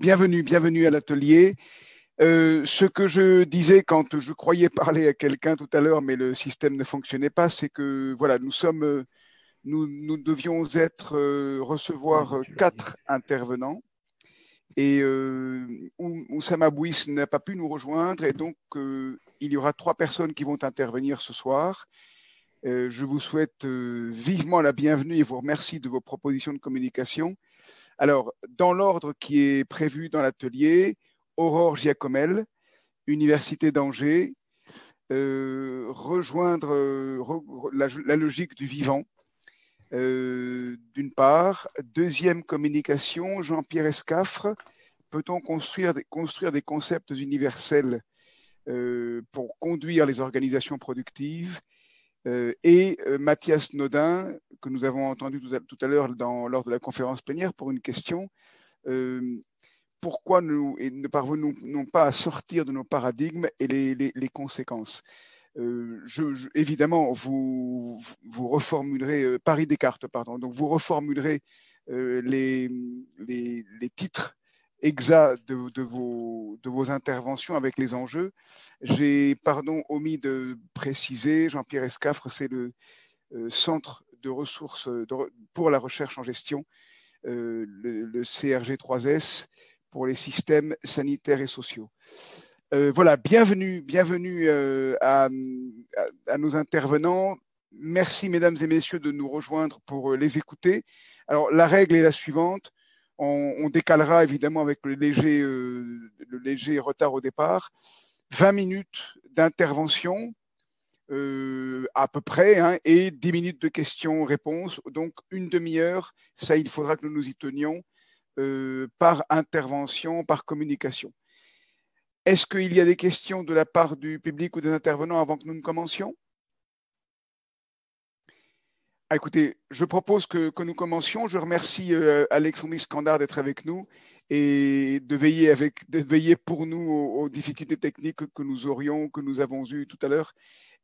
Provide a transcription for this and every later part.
bienvenue à l'atelier. Ce que je disais quand je croyais parler à quelqu'un tout à l'heure, mais le système ne fonctionnait pas, c'est que voilà, nous devions recevoir 4 intervenants et Oussama Bouis n'a pas pu nous rejoindre et donc il y aura 3 personnes qui vont intervenir ce soir. Je vous souhaite vivement la bienvenue et vous remercie de vos propositions de communication. Alors, dans l'ordre qui est prévu dans l'atelier, Aurore Giacomel, Université d'Angers, rejoindre la logique du vivant, d'une part. Deuxième communication, Jean-Pierre Escaffre, peut-on construire des concepts universels pour conduire les organisations productives et Mathias Nodin, que nous avons entendu tout à l'heure lors de la conférence plénière pour une question. Pourquoi nous ne parvenons pas à sortir de nos paradigmes et les conséquences. Évidemment, vous reformulerez, Paris Descartes, pardon, donc vous reformulerez les titres exacts de vos interventions avec les enjeux. J'ai, omis de préciser, Jean-Pierre Escaffre, c'est le Centre de ressources pour la recherche en gestion, le CRG3S, pour les systèmes sanitaires et sociaux. Voilà, bienvenue à nos intervenants. Merci, mesdames et messieurs, de nous rejoindre pour les écouter. Alors, la règle est la suivante. On décalera évidemment avec le léger retard au départ. 20 minutes d'intervention, à peu près, hein, et 10 minutes de questions-réponses. Donc, une demi-heure, ça, il faudra que nous nous y tenions par intervention, par communication. Est-ce qu'il y a des questions de la part du public ou des intervenants avant que nous ne commencions? Écoutez, je propose que nous commencions. Je remercie Alexandre Iskandar d'être avec nous et de veiller pour nous aux difficultés techniques que nous avons eues tout à l'heure.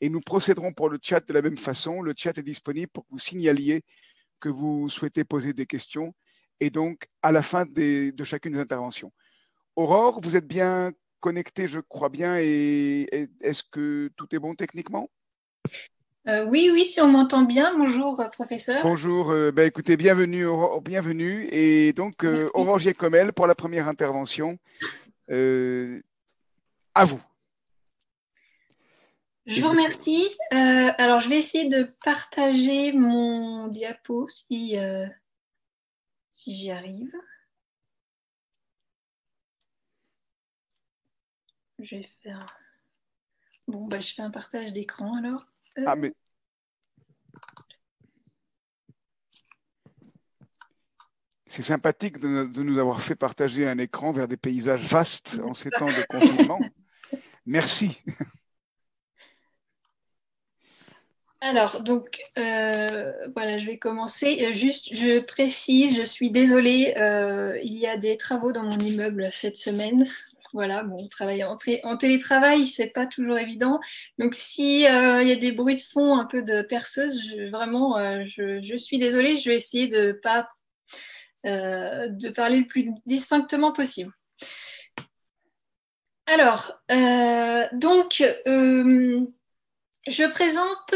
Et nous procéderons pour le chat de la même façon. Le chat est disponible pour que vous signaliez que vous souhaitez poser des questions et donc à la fin de chacune des interventions. Aurore, vous êtes bien connectée, je crois bien, et est-ce que tout est bon techniquement? Oui, si on m'entend bien. Bonjour, professeur. Bonjour, écoutez, bienvenue, bienvenue. Et donc, Aurore Giacomel pour la première intervention. À vous. Je vous remercie. Alors, je vais essayer de partager mon diapo si j'y arrive. Je vais faire... Bon, je fais un partage d'écran alors. Mais... C'est sympathique de nous avoir fait partager un écran vers des paysages vastes en ces temps de confinement. Merci. Alors, donc, voilà, je vais commencer. Juste, je précise, je suis désolée, il y a des travaux dans mon immeuble cette semaine. Voilà, bon, travailler en télétravail, c'est pas toujours évident. Donc, si il y a des bruits de fond, un peu de perceuse, je suis désolée. Je vais essayer de pas de parler le plus distinctement possible. Alors, je présente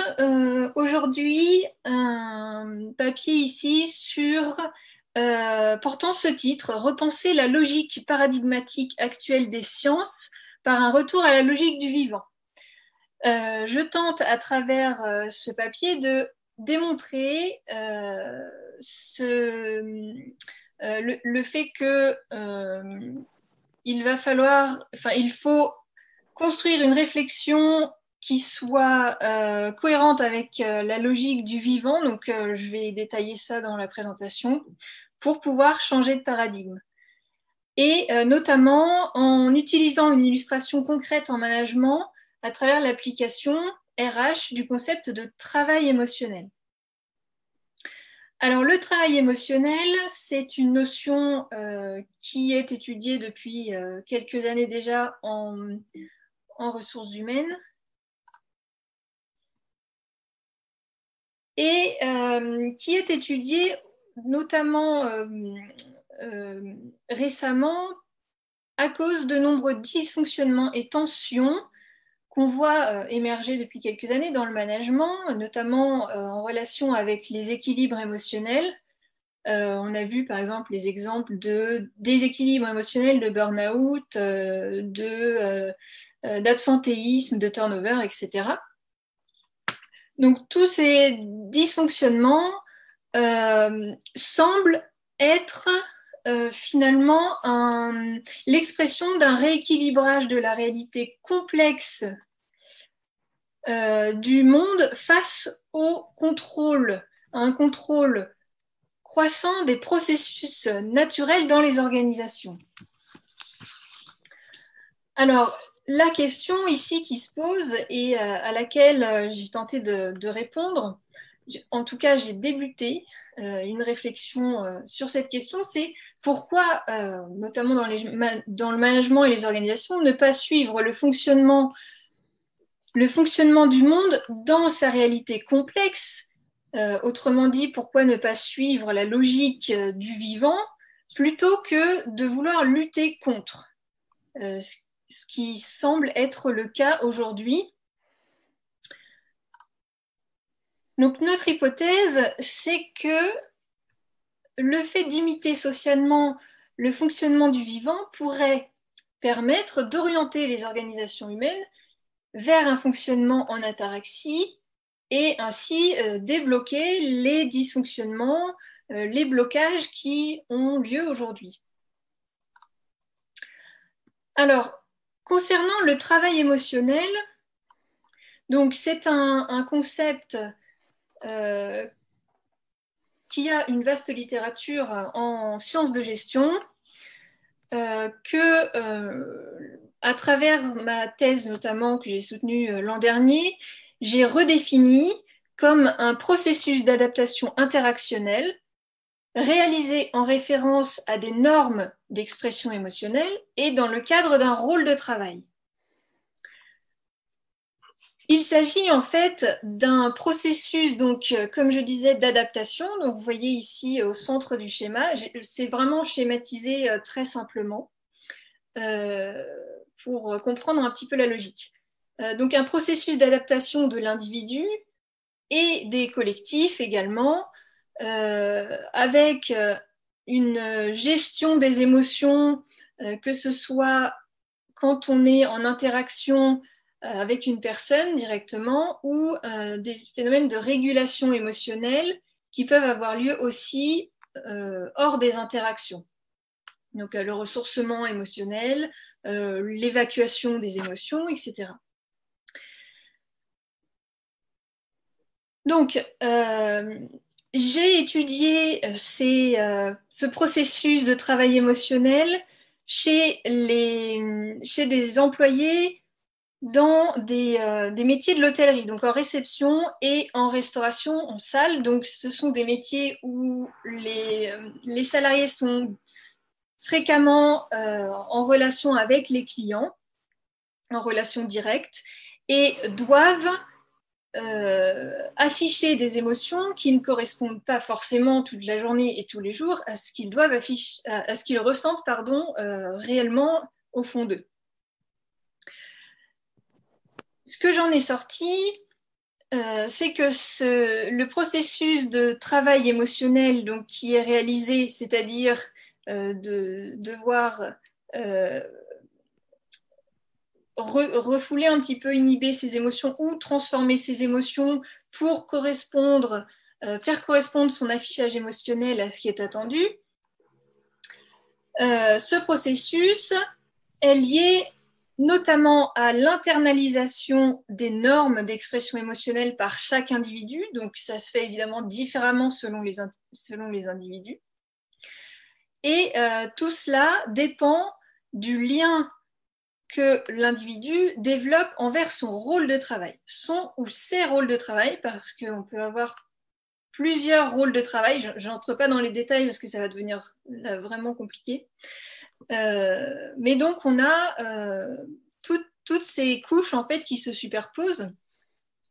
aujourd'hui un papier ici portant ce titre, Repenser la logique paradigmatique actuelle des sciences par un retour à la logique du vivant. Je tente à travers ce papier de démontrer le fait que il faut construire une réflexion qui soit cohérente avec la logique du vivant. Donc, je vais détailler ça dans la présentation pour pouvoir changer de paradigme. Et notamment en utilisant une illustration concrète en management à travers l'application RH du concept de travail émotionnel. Alors, le travail émotionnel, c'est une notion qui est étudiée depuis quelques années déjà en ressources humaines et qui est étudiée notamment récemment à cause de nombreux dysfonctionnements et tensions qu'on voit émerger depuis quelques années dans le management, notamment en relation avec les équilibres émotionnels. On a vu par exemple les exemples de déséquilibre émotionnel, de burn-out, d'absentéisme, de turnover, etc. Donc tous ces dysfonctionnements semblent être finalement l'expression d'un rééquilibrage de la réalité complexe du monde face au contrôle, à un contrôle croissant des processus naturels dans les organisations. Alors, la question ici qui se pose et à laquelle j'ai tenté de répondre, en tout cas j'ai débuté une réflexion sur cette question, c'est pourquoi, notamment dans le management et les organisations, ne pas suivre le fonctionnement du monde dans sa réalité complexe. Autrement dit, pourquoi ne pas suivre la logique du vivant plutôt que de vouloir lutter contre ce qui semble être le cas aujourd'hui. Donc notre hypothèse, c'est que le fait d'imiter socialement le fonctionnement du vivant pourrait permettre d'orienter les organisations humaines vers un fonctionnement en ataraxie et ainsi débloquer les dysfonctionnements, les blocages qui ont lieu aujourd'hui. Alors, concernant le travail émotionnel, donc c'est un concept qui a une vaste littérature en sciences de gestion, à travers ma thèse notamment que j'ai soutenue l'an dernier, j'ai redéfini comme un processus d'adaptation interactionnelle réalisé en référence à des normes d'expression émotionnelle et dans le cadre d'un rôle de travail. Il s'agit en fait d'un processus, donc, comme je disais, d'adaptation. Donc, vous voyez ici au centre du schéma, c'est vraiment schématisé très simplement pour comprendre un petit peu la logique. Donc, un processus d'adaptation de l'individu et des collectifs également, avec une gestion des émotions, que ce soit quand on est en interaction avec une personne directement ou des phénomènes de régulation émotionnelle qui peuvent avoir lieu aussi hors des interactions. Donc le ressourcement émotionnel, l'évacuation des émotions, etc. Donc, j'ai étudié ce processus de travail émotionnel chez des employés dans des métiers de l'hôtellerie, donc en réception et en restauration, en salle. Donc, ce sont des métiers où les salariés sont fréquemment en relation avec les clients, en relation directe, et doivent afficher des émotions qui ne correspondent pas forcément toute la journée et tous les jours à ce qu'ils doivent à ce qu'ils ressentent réellement au fond d'eux. Ce que j'en ai sorti, c'est que le processus de travail émotionnel donc, qui est réalisé, c'est-à-dire de devoir refouler un petit peu, inhiber ses émotions ou transformer ses émotions pour faire correspondre son affichage émotionnel à ce qui est attendu. Ce processus est lié notamment à l'internalisation des normes d'expression émotionnelle par chaque individu. Donc, ça se fait évidemment différemment selon les individus. Et tout cela dépend du lien que l'individu développe envers son rôle de travail, son ou ses rôles de travail, parce qu'on peut avoir plusieurs rôles de travail. Je n'entre pas dans les détails parce que ça va devenir là, vraiment compliqué. Mais donc, on a toutes ces couches en fait, qui se superposent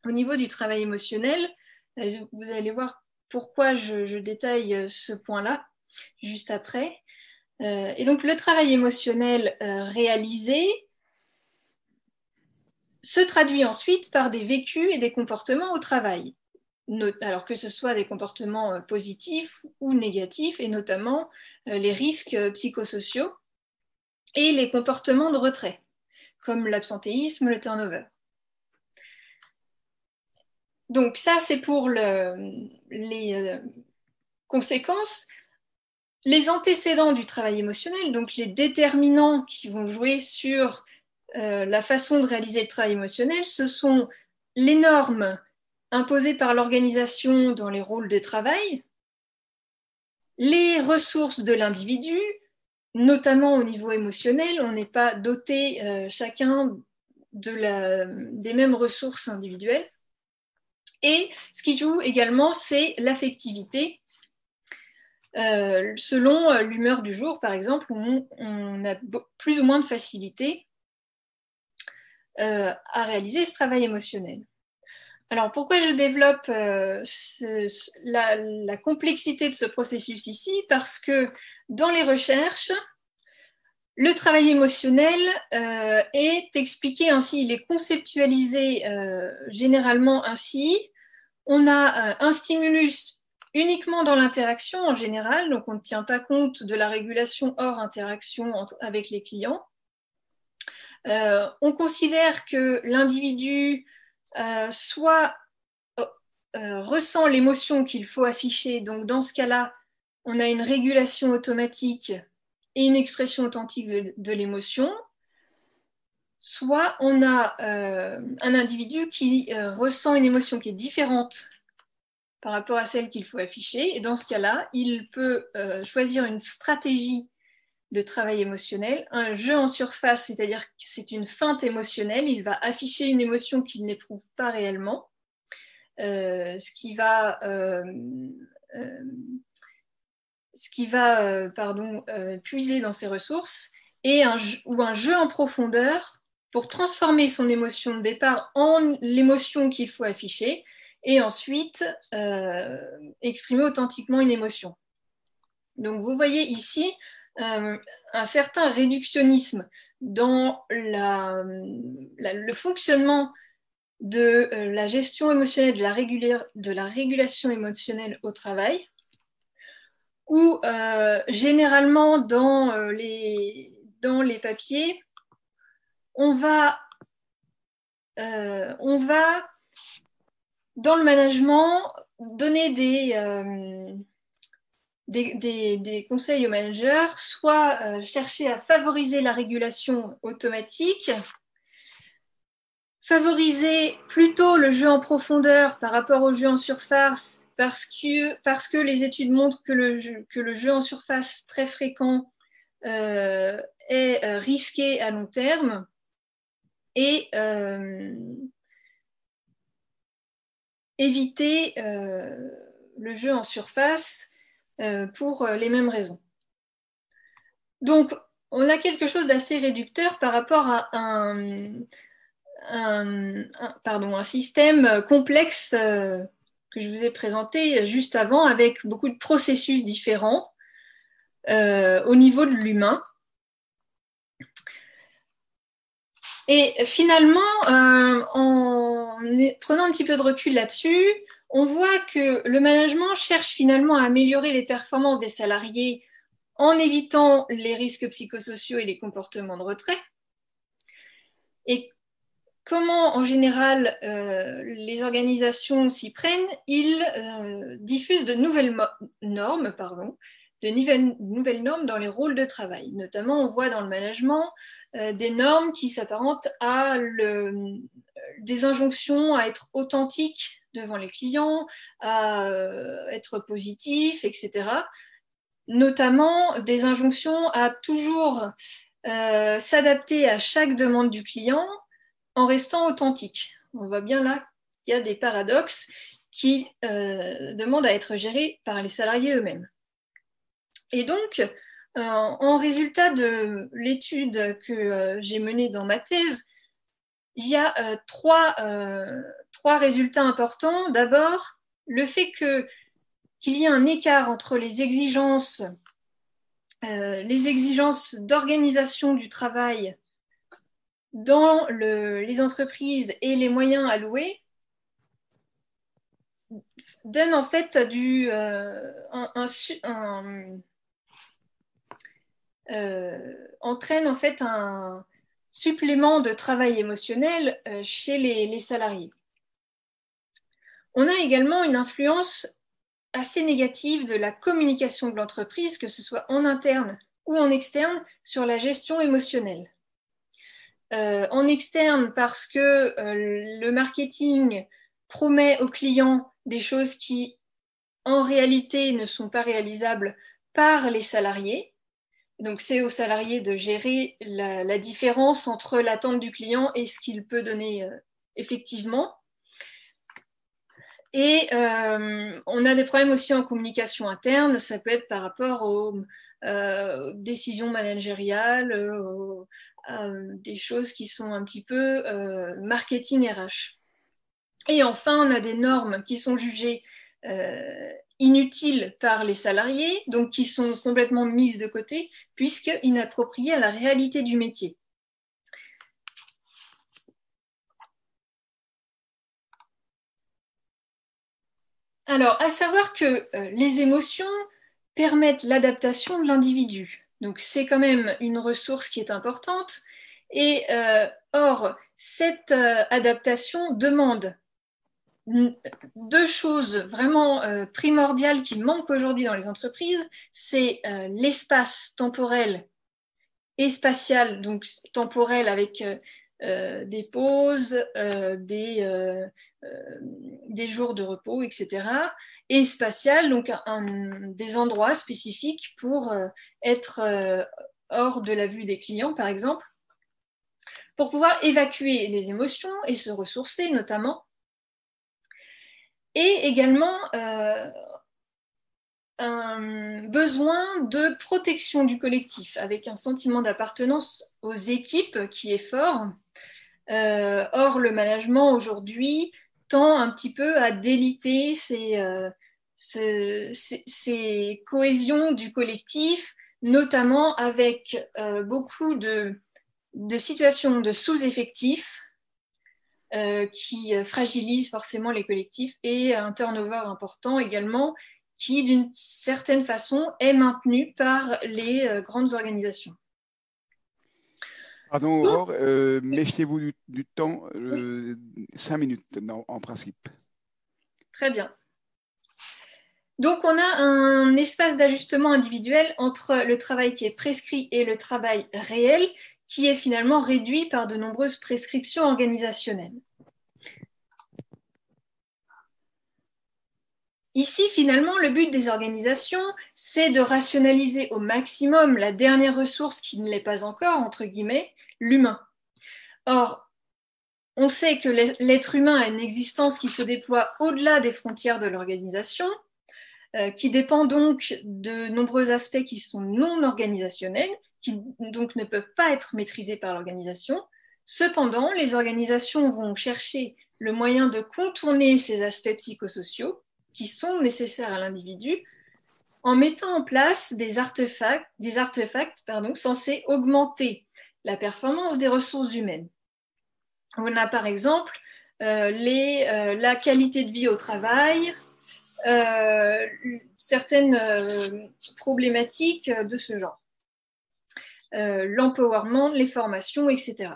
au niveau du travail émotionnel. Vous allez voir pourquoi je détaille ce point-là juste après. Et donc, le travail émotionnel réalisé se traduit ensuite par des vécus et des comportements au travail. Alors que ce soit des comportements positifs ou négatifs, et notamment les risques psychosociaux et les comportements de retrait, comme l'absentéisme, le turnover. Donc ça, c'est pour les conséquences. Les antécédents du travail émotionnel, donc les déterminants qui vont jouer sur la façon de réaliser le travail émotionnel, ce sont les normes imposées par l'organisation dans les rôles de travail, les ressources de l'individu, notamment au niveau émotionnel. On n'est pas doté chacun des mêmes ressources individuelles. Et ce qui joue également, c'est l'affectivité. Selon l'humeur du jour, par exemple, on a plus ou moins de facilité à réaliser ce travail émotionnel. Alors, pourquoi je développe la complexité de ce processus ici? Parce que dans les recherches, le travail émotionnel est expliqué ainsi, il est conceptualisé généralement ainsi. On a un stimulus uniquement dans l'interaction en général, donc on ne tient pas compte de la régulation hors interaction avec les clients. On considère que l'individu ressent l'émotion qu'il faut afficher, donc dans ce cas-là, on a une régulation automatique et une expression authentique de l'émotion, soit on a un individu qui ressent une émotion qui est différente par rapport à celle qu'il faut afficher, et dans ce cas-là, il peut choisir une stratégie de travail émotionnel, un jeu en surface, c'est-à-dire que c'est une feinte émotionnelle, il va afficher une émotion qu'il n'éprouve pas réellement, ce qui va puiser dans ses ressources, ou un jeu en profondeur pour transformer son émotion de départ en l'émotion qu'il faut afficher, et ensuite exprimer authentiquement une émotion. Donc vous voyez ici un certain réductionnisme dans le fonctionnement de la gestion émotionnelle, de la régulation émotionnelle au travail, où généralement dans les papiers, on va dans le management donner des conseils aux managers, soit chercher à favoriser la régulation automatique, favoriser plutôt le jeu en profondeur par rapport au jeu en surface, parce que les études montrent que le jeu en surface très fréquent est risqué à long terme, et éviter le jeu en surface pour les mêmes raisons. Donc, on a quelque chose d'assez réducteur par rapport à un système complexe que je vous ai présenté juste avant, avec beaucoup de processus différents au niveau de l'humain. Et finalement, en prenant un petit peu de recul là-dessus, on voit que le management cherche finalement à améliorer les performances des salariés en évitant les risques psychosociaux et les comportements de retrait. Et comment, en général, les organisations s'y prennent? Ils diffusent de nouvelles normes, dans les rôles de travail. Notamment, on voit dans le management des normes qui s'apparentent à des injonctions à être authentique devant les clients, à être positif, etc. Notamment des injonctions à toujours s'adapter à chaque demande du client en restant authentique. On voit bien là qu'il y a des paradoxes qui demandent à être gérés par les salariés eux-mêmes. Et donc, en résultat de l'étude que j'ai menée dans ma thèse, il y a trois résultats importants. D'abord, le fait qu'il y ait un écart entre les exigences les exigences d'organisation du travail dans les entreprises et les moyens alloués donnent en fait entraîne en fait un supplément de travail émotionnel chez les salariés. On a également une influence assez négative de la communication de l'entreprise, que ce soit en interne ou en externe, sur la gestion émotionnelle. En externe, parce que le marketing promet aux clients des choses qui, en réalité, ne sont pas réalisables par les salariés. Donc, c'est aux salariés de gérer la différence entre l'attente du client et ce qu'il peut donner effectivement. Et on a des problèmes aussi en communication interne. Ça peut être par rapport aux décisions managériales, des choses qui sont un petit peu marketing RH. Et enfin, on a des normes qui sont jugées inutiles par les salariés, donc qui sont complètement mises de côté, puisqu'inappropriées à la réalité du métier. Alors, à savoir que les émotions permettent l'adaptation de l'individu. Donc, c'est quand même une ressource qui est importante. Et or, cette adaptation demande deux choses vraiment primordiales qui manquent aujourd'hui dans les entreprises. C'est l'espace temporel et spatial, donc temporel avec des pauses, des jours de repos, etc. Et spatial, donc des endroits spécifiques pour être hors de la vue des clients, par exemple, pour pouvoir évacuer les émotions et se ressourcer notamment. Et également un besoin de protection du collectif, avec un sentiment d'appartenance aux équipes qui est fort. Or, le management aujourd'hui tend un petit peu à déliter ces cohésions du collectif, notamment avec beaucoup de situations de sous-effectifs qui fragilisent forcément les collectifs et un turnover important également qui, d'une certaine façon, est maintenu par les grandes organisations. Pardon, Aurore, méfiez-vous du temps, 5 minutes en principe. Très bien. Donc, on a un espace d'ajustement individuel entre le travail qui est prescrit et le travail réel, qui est finalement réduit par de nombreuses prescriptions organisationnelles. Ici, finalement, le but des organisations, c'est de rationaliser au maximum la dernière ressource qui ne l'est pas encore, entre guillemets, l'humain. Or, on sait que l'être humain a une existence qui se déploie au-delà des frontières de l'organisation, qui dépend donc de nombreux aspects qui sont non organisationnels, qui donc ne peuvent pas être maîtrisés par l'organisation. Cependant, les organisations vont chercher le moyen de contourner ces aspects psychosociaux qui sont nécessaires à l'individu en mettant en place des artefacts censés augmenter la performance des ressources humaines. On a par exemple la qualité de vie au travail, certaines problématiques de ce genre. L'empowerment, les formations, etc.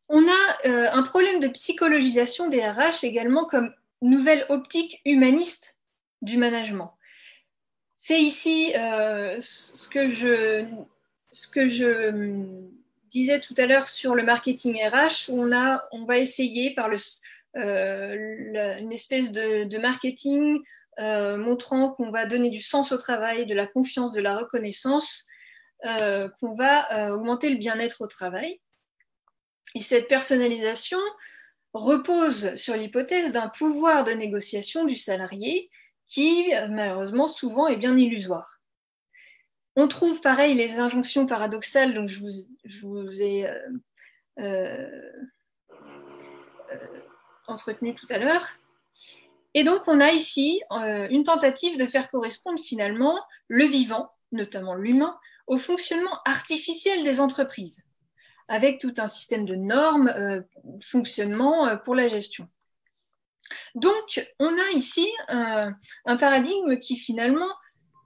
On a un problème de psychologisation des RH également comme nouvelle optique humaniste du management. C'est ici ce que je disais tout à l'heure sur le marketing RH, où on va essayer par une espèce de marketing montrant qu'on va donner du sens au travail, de la confiance, de la reconnaissance, qu'on va augmenter le bien-être au travail. Et cette personnalisation repose sur l'hypothèse d'un pouvoir de négociation du salarié qui, malheureusement, souvent est bien illusoire. On trouve pareil les injonctions paradoxales dont je vous ai entretenu tout à l'heure. Et donc, on a ici une tentative de faire correspondre finalement le vivant, notamment l'humain, au fonctionnement artificiel des entreprises, avec tout un système de normes, fonctionnement pour la gestion. Donc, on a ici un paradigme qui finalement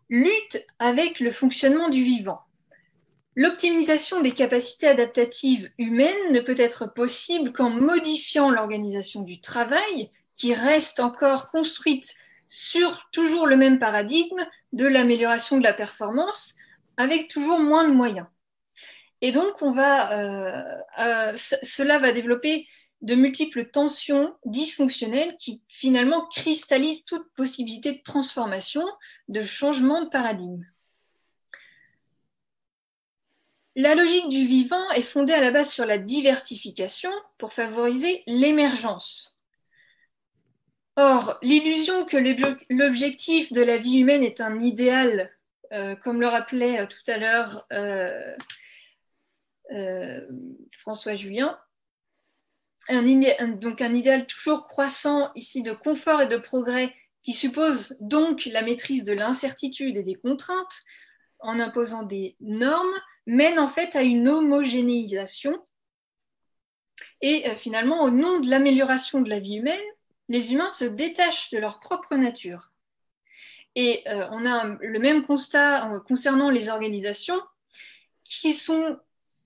lutte avec le fonctionnement du vivant. L'optimisation des capacités adaptatives humaines ne peut être possible qu'en modifiant l'organisation du travail, qui reste encore construite sur toujours le même paradigme de l'amélioration de la performance, avec toujours moins de moyens. Et donc, cela va développer de multiples tensions dysfonctionnelles qui finalement cristallisent toute possibilité de transformation, de changement de paradigme. La logique du vivant est fondée à la base sur la diversification pour favoriser l'émergence. Or, l'illusion que l'objectif de la vie humaine est un idéal, comme le rappelait tout à l'heure François Julien, donc un idéal toujours croissant ici de confort et de progrès qui suppose donc la maîtrise de l'incertitude et des contraintes en imposant des normes, mène en fait à une homogénéisation. Et finalement, au nom de l'amélioration de la vie humaine, les humains se détachent de leur propre nature. Et on a le même constat concernant les organisations qui sont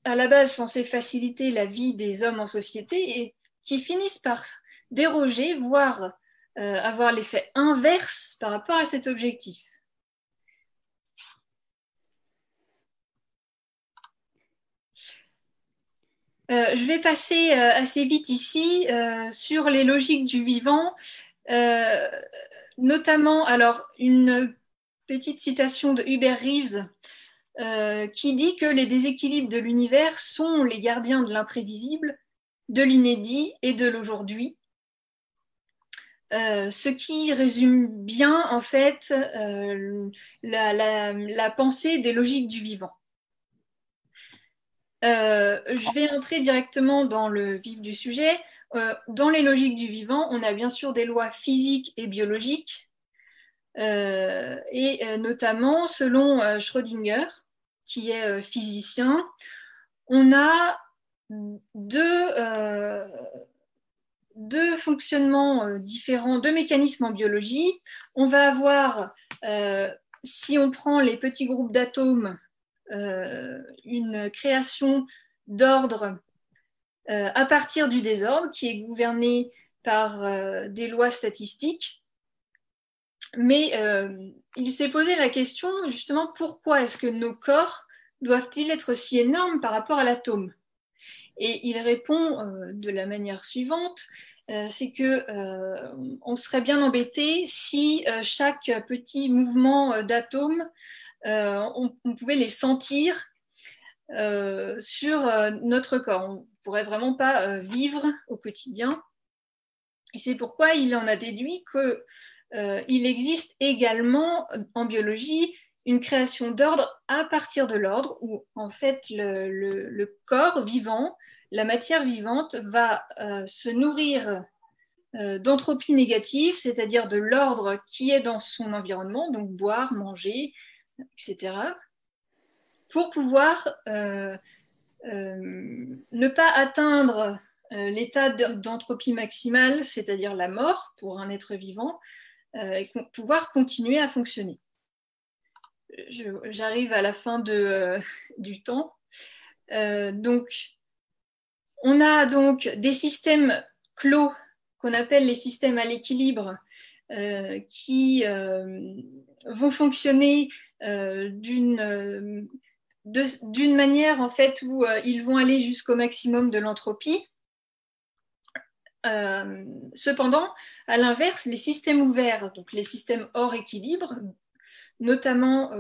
à la base censées faciliter la vie des hommes en société et qui finissent par déroger, voire avoir l'effet inverse par rapport à cet objectif. Je vais passer assez vite ici sur les logiques du vivant, notamment, alors, une petite citation de Hubert Reeves qui dit que les déséquilibres de l'univers sont les gardiens de l'imprévisible, de l'inédit et de l'aujourd'hui. Ce qui résume bien, en fait, la pensée des logiques du vivant. Je vais entrer directement dans le vif du sujet. Dans les logiques du vivant, on a bien sûr des lois physiques et biologiques, et notamment selon Schrödinger, qui est physicien, on a deux fonctionnements différents, deux mécanismes en biologie. On va avoir, si on prend les petits groupes d'atomes, une création d'ordre à partir du désordre qui est gouverné par des lois statistiques. Mais il s'est posé la question justement pourquoi est-ce que nos corps doivent-ils être si énormes par rapport à l'atome? Et il répond de la manière suivante, c'est que on serait bien embêté si chaque petit mouvement d'atome on pouvait les sentir sur notre corps. On ne pourrait vraiment pas vivre au quotidien. Et c'est pourquoi il en a déduit qu'il existe également en biologie une création d'ordre à partir de l'ordre, où en fait le corps vivant, la matière vivante, va se nourrir d'entropie négative, c'est-à-dire de l'ordre qui est dans son environnement, donc boire, manger, etc., pour pouvoir ne pas atteindre l'état d'entropie maximale, c'est-à-dire la mort pour un être vivant, et pouvoir continuer à fonctionner. J'arrive à la fin du temps. Donc, on a donc des systèmes clos qu'on appelle les systèmes à l'équilibre qui vont fonctionner d'une manière en fait où ils vont aller jusqu'au maximum de l'entropie. Cependant, à l'inverse, les systèmes ouverts, donc les systèmes hors équilibre, notamment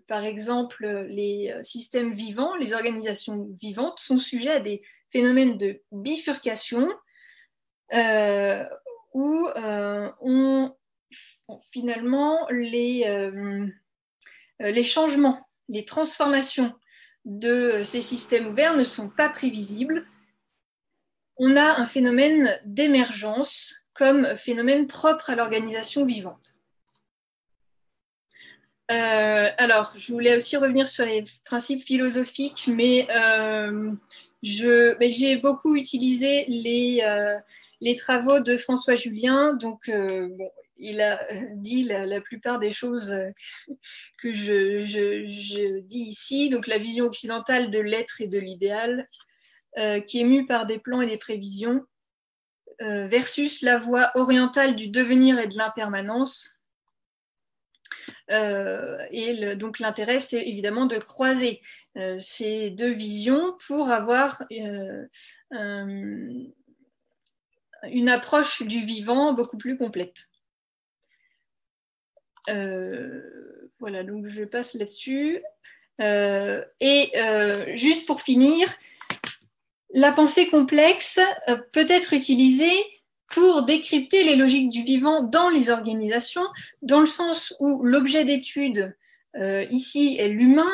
par exemple les systèmes vivants, les organisations vivantes sont sujets à des phénomènes de bifurcation où finalement les changements, les transformations de ces systèmes ouverts ne sont pas prévisibles. On a un phénomène d'émergence comme phénomène propre à l'organisation vivante. Alors, je voulais aussi revenir sur les principes philosophiques, mais j'ai beaucoup utilisé les travaux de François Julien, donc bon, il a dit la plupart des choses que je dis ici, donc la vision occidentale de l'être et de l'idéal, qui est mue par des plans et des prévisions, versus la voie orientale du devenir et de l'impermanence. Donc l'intérêt, c'est évidemment de croiser ces deux visions pour avoir une approche du vivant beaucoup plus complète. Voilà, donc je passe là-dessus. Juste pour finir, la pensée complexe peut être utilisée pour décrypter les logiques du vivant dans les organisations, dans le sens où l'objet d'étude ici est l'humain,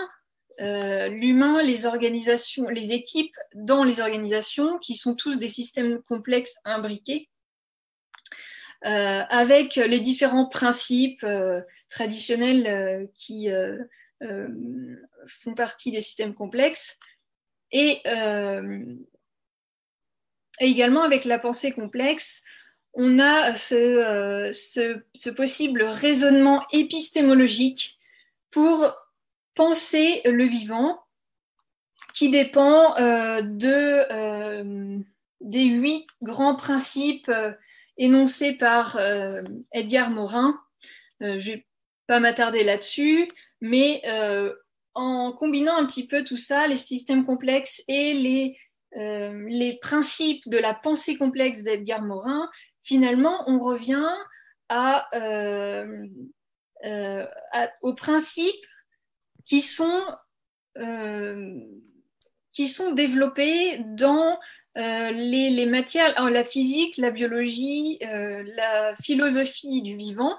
les organisations, les équipes dans les organisations, qui sont tous des systèmes complexes imbriqués, avec les différents principes traditionnels qui font partie des systèmes complexes, et également avec la pensée complexe, on a ce possible raisonnement épistémologique pour penser le vivant, qui dépend des 8 grands principes énoncés par Edgar Morin. Je ne vais pas m'attarder là-dessus, mais en combinant un petit peu tout ça, les systèmes complexes et les principes de la pensée complexe d'Edgar Morin, finalement, on revient aux principes qui sont développés dans les matières, alors la physique, la biologie, la philosophie du vivant.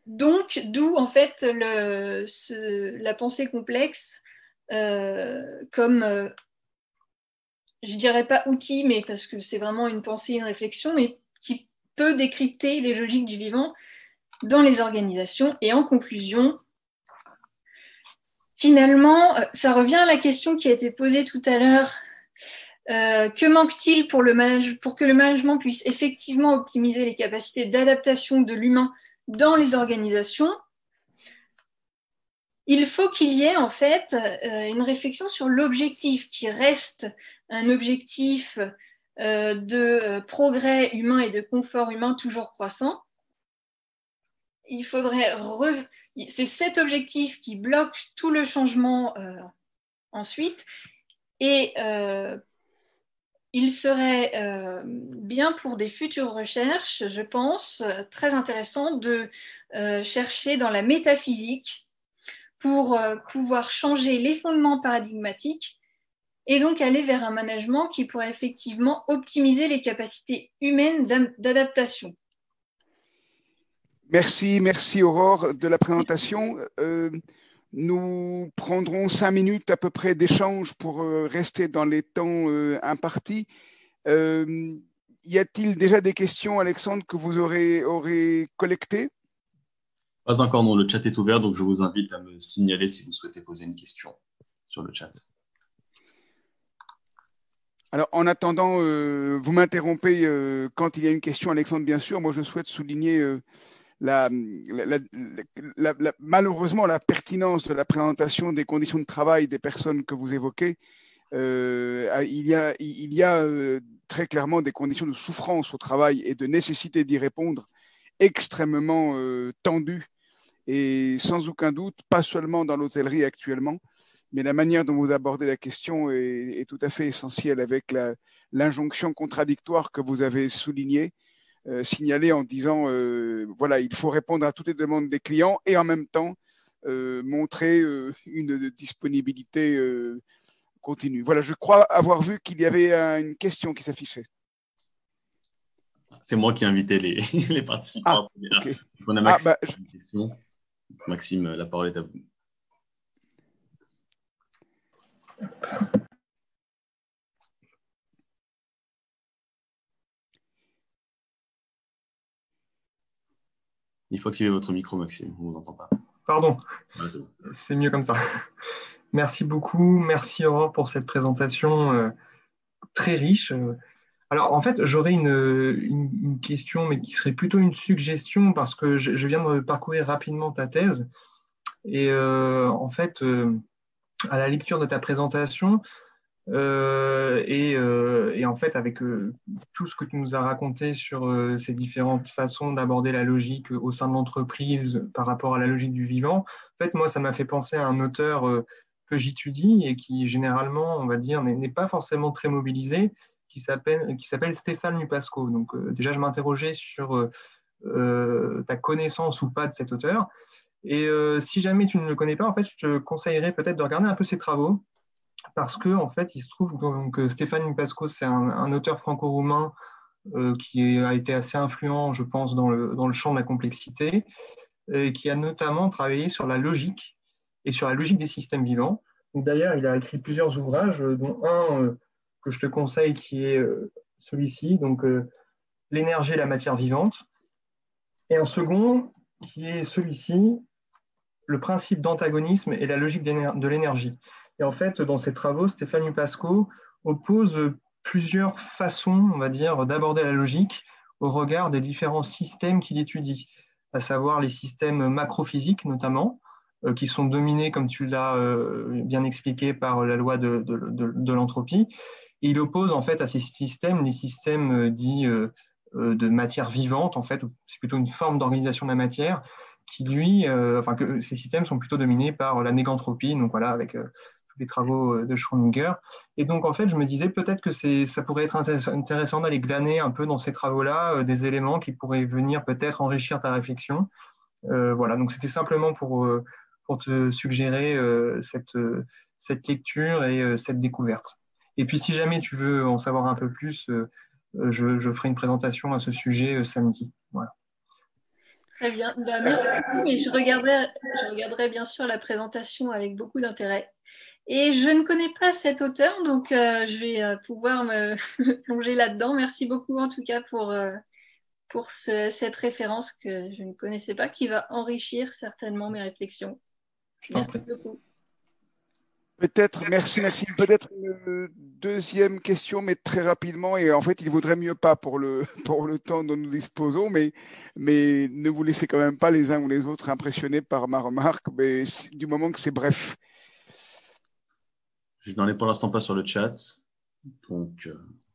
Donc, d'où en fait la pensée complexe comme, je dirais pas outil, mais parce que c'est vraiment une pensée, une réflexion, mais qui peut décrypter les logiques du vivant dans les organisations. Et en conclusion, finalement, ça revient à la question qui a été posée tout à l'heure. Que manque-t-il pour que le management puisse effectivement optimiser les capacités d'adaptation de l'humain dans les organisations? Il faut qu'il y ait en fait une réflexion sur l'objectif qui reste un objectif de progrès humain et de confort humain toujours croissant. C'est cet objectif qui bloque tout le changement ensuite, et il serait bien pour des futures recherches, je pense, très intéressant de chercher dans la métaphysique pour pouvoir changer les fondements paradigmatiques et donc aller vers un management qui pourrait effectivement optimiser les capacités humaines d'adaptation. Merci Aurore de la présentation. Nous prendrons 5 minutes à peu près d'échange pour rester dans les temps impartis. Y a-t-il déjà des questions, Alexandre, que vous aurez collectées? Pas encore, non, le chat est ouvert, donc je vous invite à me signaler si vous souhaitez poser une question sur le chat. Alors, en attendant, vous m'interrompez quand il y a une question, Alexandre, bien sûr. Moi, je souhaite souligner malheureusement la pertinence de la présentation des conditions de travail des personnes que vous évoquez. Il y a très clairement des conditions de souffrance au travail et de nécessité d'y répondre extrêmement tendues, et sans aucun doute, pas seulement dans l'hôtellerie actuellement, mais la manière dont vous abordez la question est tout à fait essentielle, avec l'injonction contradictoire que vous avez soulignée, signalée en disant voilà, il faut répondre à toutes les demandes des clients et en même temps montrer une disponibilité continue. Voilà, je crois avoir vu qu'il y avait une question qui s'affichait. C'est moi qui ai invité les participants. Okay. On a Maxime qui a une question. Maxime, la parole est à vous. Il faut activer votre micro, Maxime, on ne vous entend pas. Pardon, Voilà, c'est bon. c'est mieux comme ça. Merci beaucoup, merci Aurore pour cette présentation très riche. Alors en fait, j'aurais une question, mais qui serait plutôt une suggestion, parce que je viens de parcourir rapidement ta thèse. Et en fait, à la lecture de ta présentation, et en fait, avec tout ce que tu nous as raconté sur ces différentes façons d'aborder la logique au sein de l'entreprise par rapport à la logique du vivant, en fait, moi, ça m'a fait penser à un auteur que j'étudie et qui, généralement, on va dire, n'est pas forcément très mobilisé, qui s'appelle Stéphane Lupasco. Donc, déjà, je m'interrogeais sur ta connaissance ou pas de cet auteur. Et si jamais tu ne le connais pas, en fait, je te conseillerais peut-être de regarder un peu ses travaux, parce que en fait, il se trouve que Stéphane Lupasco, c'est un auteur franco-roumain qui a été assez influent, je pense, dans le champ de la complexité, et qui a notamment travaillé sur la logique et sur la logique des systèmes vivants. D'ailleurs, il a écrit plusieurs ouvrages, dont un que je te conseille, qui est celui-ci, donc L'énergie et la matière vivante, et un second qui est celui-ci, Le principe d'antagonisme et la logique de l'énergie. Et en fait, dans ses travaux, Stéphane Lupasco oppose plusieurs façons, on va dire, d'aborder la logique au regard des différents systèmes qu'il étudie, à savoir les systèmes macrophysiques notamment, qui sont dominés, comme tu l'as bien expliqué, par la loi de l'entropie. Et il oppose en fait à ces systèmes les systèmes dits de matière vivante, en fait, c'est plutôt une forme d'organisation de la matière, qui lui, que ces systèmes sont plutôt dominés par la négantropie, donc voilà, avec tous les travaux de Schrödinger. Et donc, en fait, je me disais peut-être que ça pourrait être intéressant d'aller glaner un peu dans ces travaux-là des éléments qui pourraient venir peut-être enrichir ta réflexion. Voilà, donc c'était simplement pour te suggérer cette lecture et cette découverte. Et puis, si jamais tu veux en savoir un peu plus, je ferai une présentation à ce sujet samedi. Voilà. Très bien. Bah, merci beaucoup. Et je regarderai bien sûr la présentation avec beaucoup d'intérêt. Et je ne connais pas cet auteur, donc je vais pouvoir me plonger là-dedans. Merci beaucoup en tout cas pour cette référence que je ne connaissais pas, qui va enrichir certainement mes réflexions. Merci beaucoup. Peut-être, merci Maxime, peut-être une deuxième question, mais très rapidement. Et en fait, il vaudrait mieux pas pour pour le temps dont nous disposons, mais ne vous laissez quand même pas les uns ou les autres impressionnés par ma remarque, mais du moment que c'est bref. Je n'en ai pour l'instant pas sur le chat. Donc,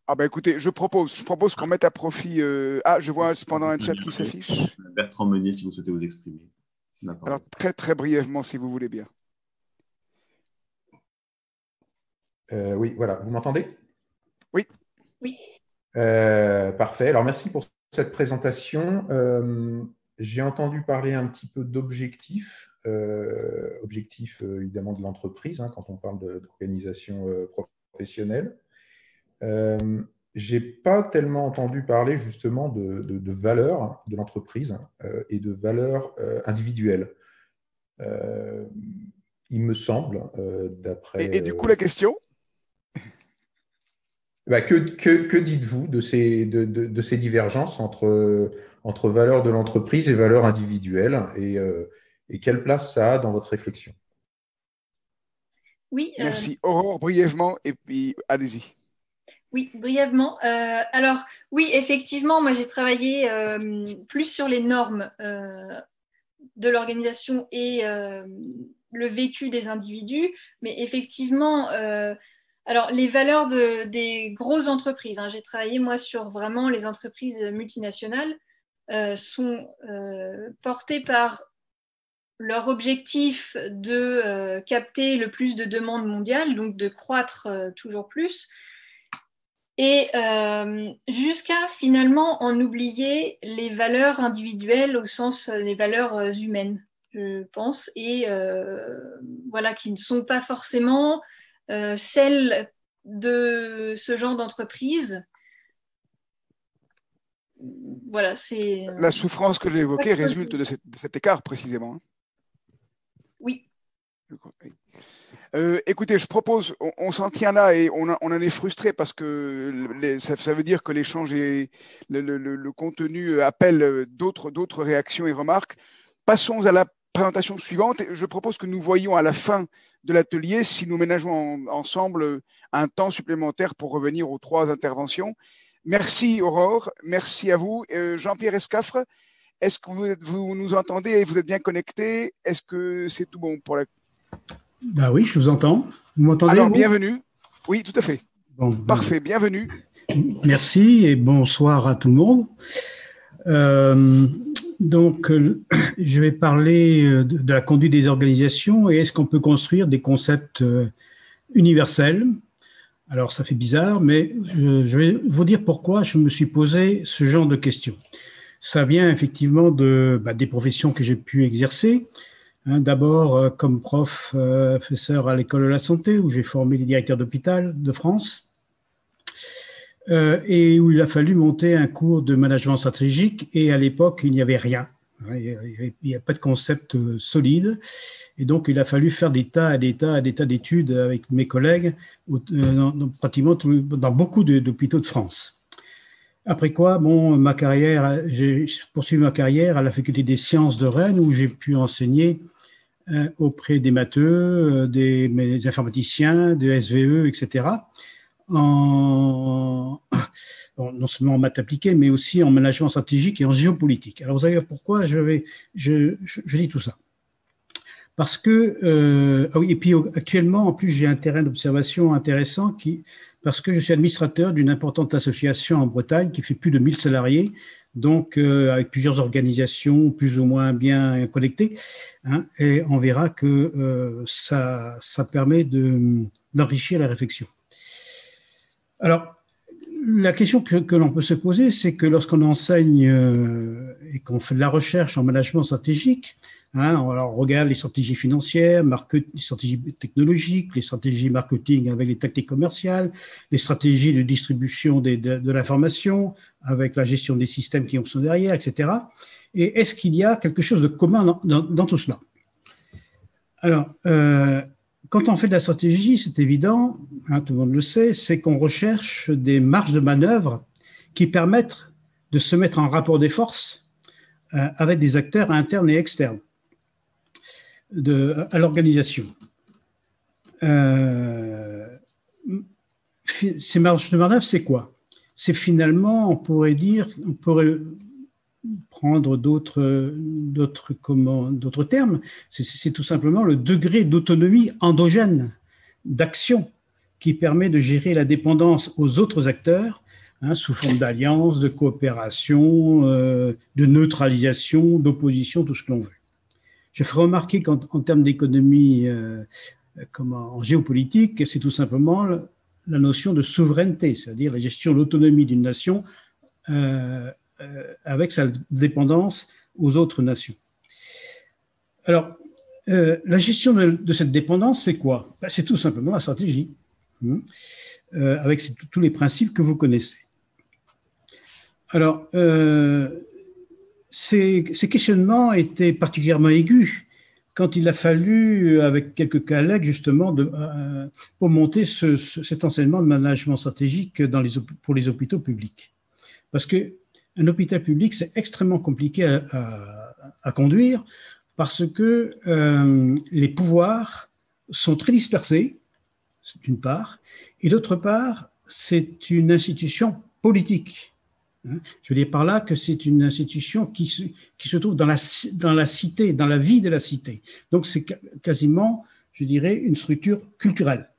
Ah ben écoutez, je propose qu'on mette à profit. Je vois cependant un chat qui s'affiche. Bertrand Meunier, si vous souhaitez vous exprimer. Alors très très brièvement, si vous voulez bien. Oui, voilà. Vous m'entendez? Oui. Oui. Parfait. Alors, merci pour cette présentation. J'ai entendu parler un petit peu d'objectifs, objectifs évidemment de l'entreprise, hein, quand on parle d'organisation professionnelle. J'ai pas tellement entendu parler justement de valeurs de l'entreprise et de valeurs individuelles. Il me semble, d'après… Et du coup, la question? Que dites-vous de ces divergences entre valeurs de l'entreprise et valeurs individuelles et quelle place ça a dans votre réflexion? Oui. Merci. Aurore, brièvement, et puis allez-y. Oui, brièvement. Alors, oui, effectivement, moi j'ai travaillé plus sur les normes de l'organisation et le vécu des individus, mais effectivement, alors les valeurs des grosses entreprises, hein, j'ai travaillé moi sur vraiment les entreprises multinationales, sont portées par leur objectif de capter le plus de demandes mondiales, donc de croître toujours plus. Et jusqu'à finalement en oublier les valeurs individuelles au sens des valeurs humaines, je pense, et voilà, qui ne sont pas forcément celles de ce genre d'entreprise. Voilà, c'est… La souffrance que j'ai évoquée résulte de cet écart précisément. Oui. Écoutez, je propose, on s'en tient là et on en est frustré parce que ça veut dire que l'échange et le contenu appelle d'autres réactions et remarques. Passons à la présentation suivante. Je propose que nous voyions à la fin de l'atelier si nous ménageons ensemble un temps supplémentaire pour revenir aux 3 interventions. Merci Aurore, merci à vous. Jean-Pierre Escaffre, est-ce que vous nous entendez et vous êtes bien connecté? Est-ce que c'est tout bon pour la... Ben oui, je vous entends. Vous m'entendez? Alors, bienvenue. Oui, tout à fait. Bon, parfait, bienvenue. Merci et bonsoir à tout le monde. Donc, je vais parler de la conduite des organisations et est-ce qu'on peut construire des concepts universels. Alors, ça fait bizarre, mais je vais vous dire pourquoi je me suis posé ce genre de questions. Ça vient effectivement des professions que j'ai pu exercer. D'abord, comme professeur à l'école de la santé, où j'ai formé les directeurs d'hôpital de France, et où il a fallu monter un cours de management stratégique, et à l'époque, il n'y avait rien. Il n'y a pas de concept solide, et donc il a fallu faire des tas d'études avec mes collègues, pratiquement dans beaucoup d'hôpitaux de France. Après quoi, j'ai poursuivi ma carrière à la faculté des sciences de Rennes, où j'ai pu enseigner auprès des matheux, des informaticiens, des SVE, etc. Non seulement en maths appliquées, mais aussi en management stratégique et en géopolitique. Alors, vous savez pourquoi je dis tout ça? Parce que, et puis actuellement, en plus, j'ai un terrain d'observation intéressant parce que je suis administrateur d'une importante association en Bretagne qui fait plus de 1000 salariés, donc avec plusieurs organisations plus ou moins bien connectées, et on verra que ça permet d'enrichir la réflexion. Alors, la question que l'on peut se poser, c'est que lorsqu'on enseigne et qu'on fait de la recherche en management stratégique, alors on regarde les stratégies financières, les stratégies technologiques, les stratégies marketing avec les tactiques commerciales, les stratégies de distribution de l'information avec la gestion des systèmes qui sont derrière, etc. Et est-ce qu'il y a quelque chose de commun dans tout cela? Alors, quand on fait de la stratégie, c'est évident, tout le monde le sait, c'est qu'on recherche des marges de manœuvre qui permettent de se mettre en rapport des forces avec des acteurs internes et externes à l'organisation. Ces marges de manœuvre, c'est quoi? C'est finalement, on pourrait prendre d'autres termes, c'est tout simplement le degré d'autonomie endogène, d'action, qui permet de gérer la dépendance aux autres acteurs, sous forme d'alliance, de coopération, de neutralisation, d'opposition, tout ce que l'on veut. Je ferai remarquer qu'en termes d'économie, en géopolitique, c'est tout simplement la notion de souveraineté, c'est-à-dire la gestion de l'autonomie d'une nation avec sa dépendance aux autres nations. Alors, la gestion de cette dépendance, c'est quoi? C'est tout simplement la stratégie, avec tous les principes que vous connaissez. Alors, ces questionnements étaient particulièrement aigus quand il a fallu, avec quelques collègues, justement, pour monter cet enseignement de management stratégique pour les hôpitaux publics. Parce qu'un hôpital public, c'est extrêmement compliqué à conduire parce que les pouvoirs sont très dispersés, d'une part, et d'autre part, c'est une institution politique. Je veux dire par là que c'est une institution qui se trouve dans la cité, dans la vie de la cité. Donc, c'est quasiment, je dirais, une structure culturelle.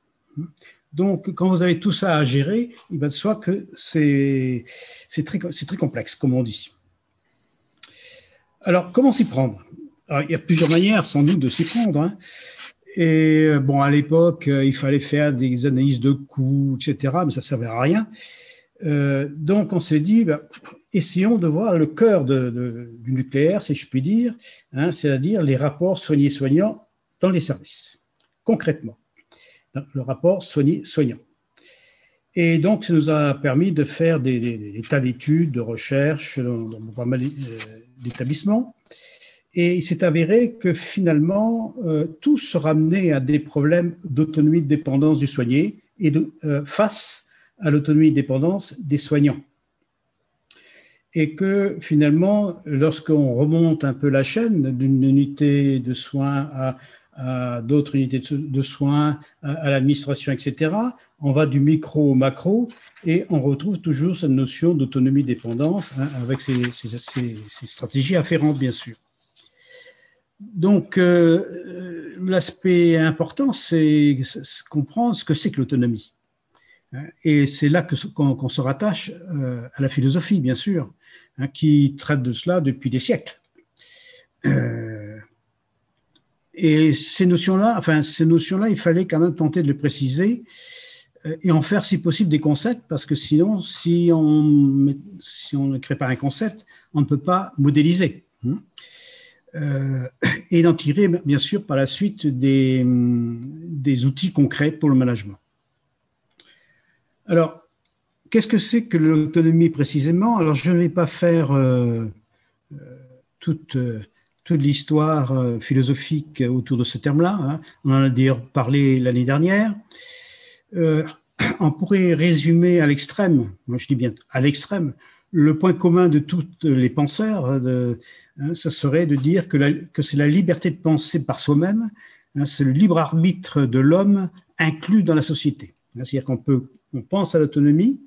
Donc, quand vous avez tout ça à gérer, il va de soi que c'est très complexe, comme on dit. Alors, comment s'y prendre? Alors, il y a plusieurs manières, sans doute, de s'y prendre. Et bon, à l'époque, il fallait faire des analyses de coûts, etc., mais ça ne servait à rien. Donc, on s'est dit, essayons de voir le cœur du nucléaire, si je puis dire, c'est-à-dire les rapports soignés-soignants dans les services, concrètement. Le rapport soigné-soignant. Et donc, ça nous a permis de faire des tas d'études, de recherches dans pas mal d'établissements. Et il s'est avéré que finalement, tout se ramenait à des problèmes d'autonomie de dépendance du soigné et face à l'autonomie de dépendance des soignants. Et que finalement, lorsqu'on remonte un peu la chaîne d'une unité de soins à d'autres unités de soins, à l'administration, etc., on va du micro au macro et on retrouve toujours cette notion d'autonomie-dépendance, hein, avec ces stratégies afférentes, bien sûr. Donc, l'aspect important, c'est comprendre ce que c'est que l'autonomie. Et c'est là qu'on se rattache à la philosophie, bien sûr, hein, qui traite de cela depuis des siècles. Et ces notions-là, il fallait quand même tenter de les préciser et en faire, si possible, des concepts, parce que sinon, si on ne crée pas un concept, on ne peut pas modéliser. Et d'en tirer, bien sûr, par la suite des outils concrets pour le management. Alors, qu'est-ce que c'est que l'autonomie précisément? Alors, je ne vais pas faire toute l'histoire philosophique autour de ce terme-là, hein. On en a d'ailleurs parlé l'année dernière. On pourrait résumer à l'extrême, moi je dis bien à l'extrême, le point commun de tous les penseurs, ça serait de dire que c'est la liberté de penser par soi-même, hein, c'est le libre arbitre de l'homme inclus dans la société. C'est-à-dire qu'on pense à l'autonomie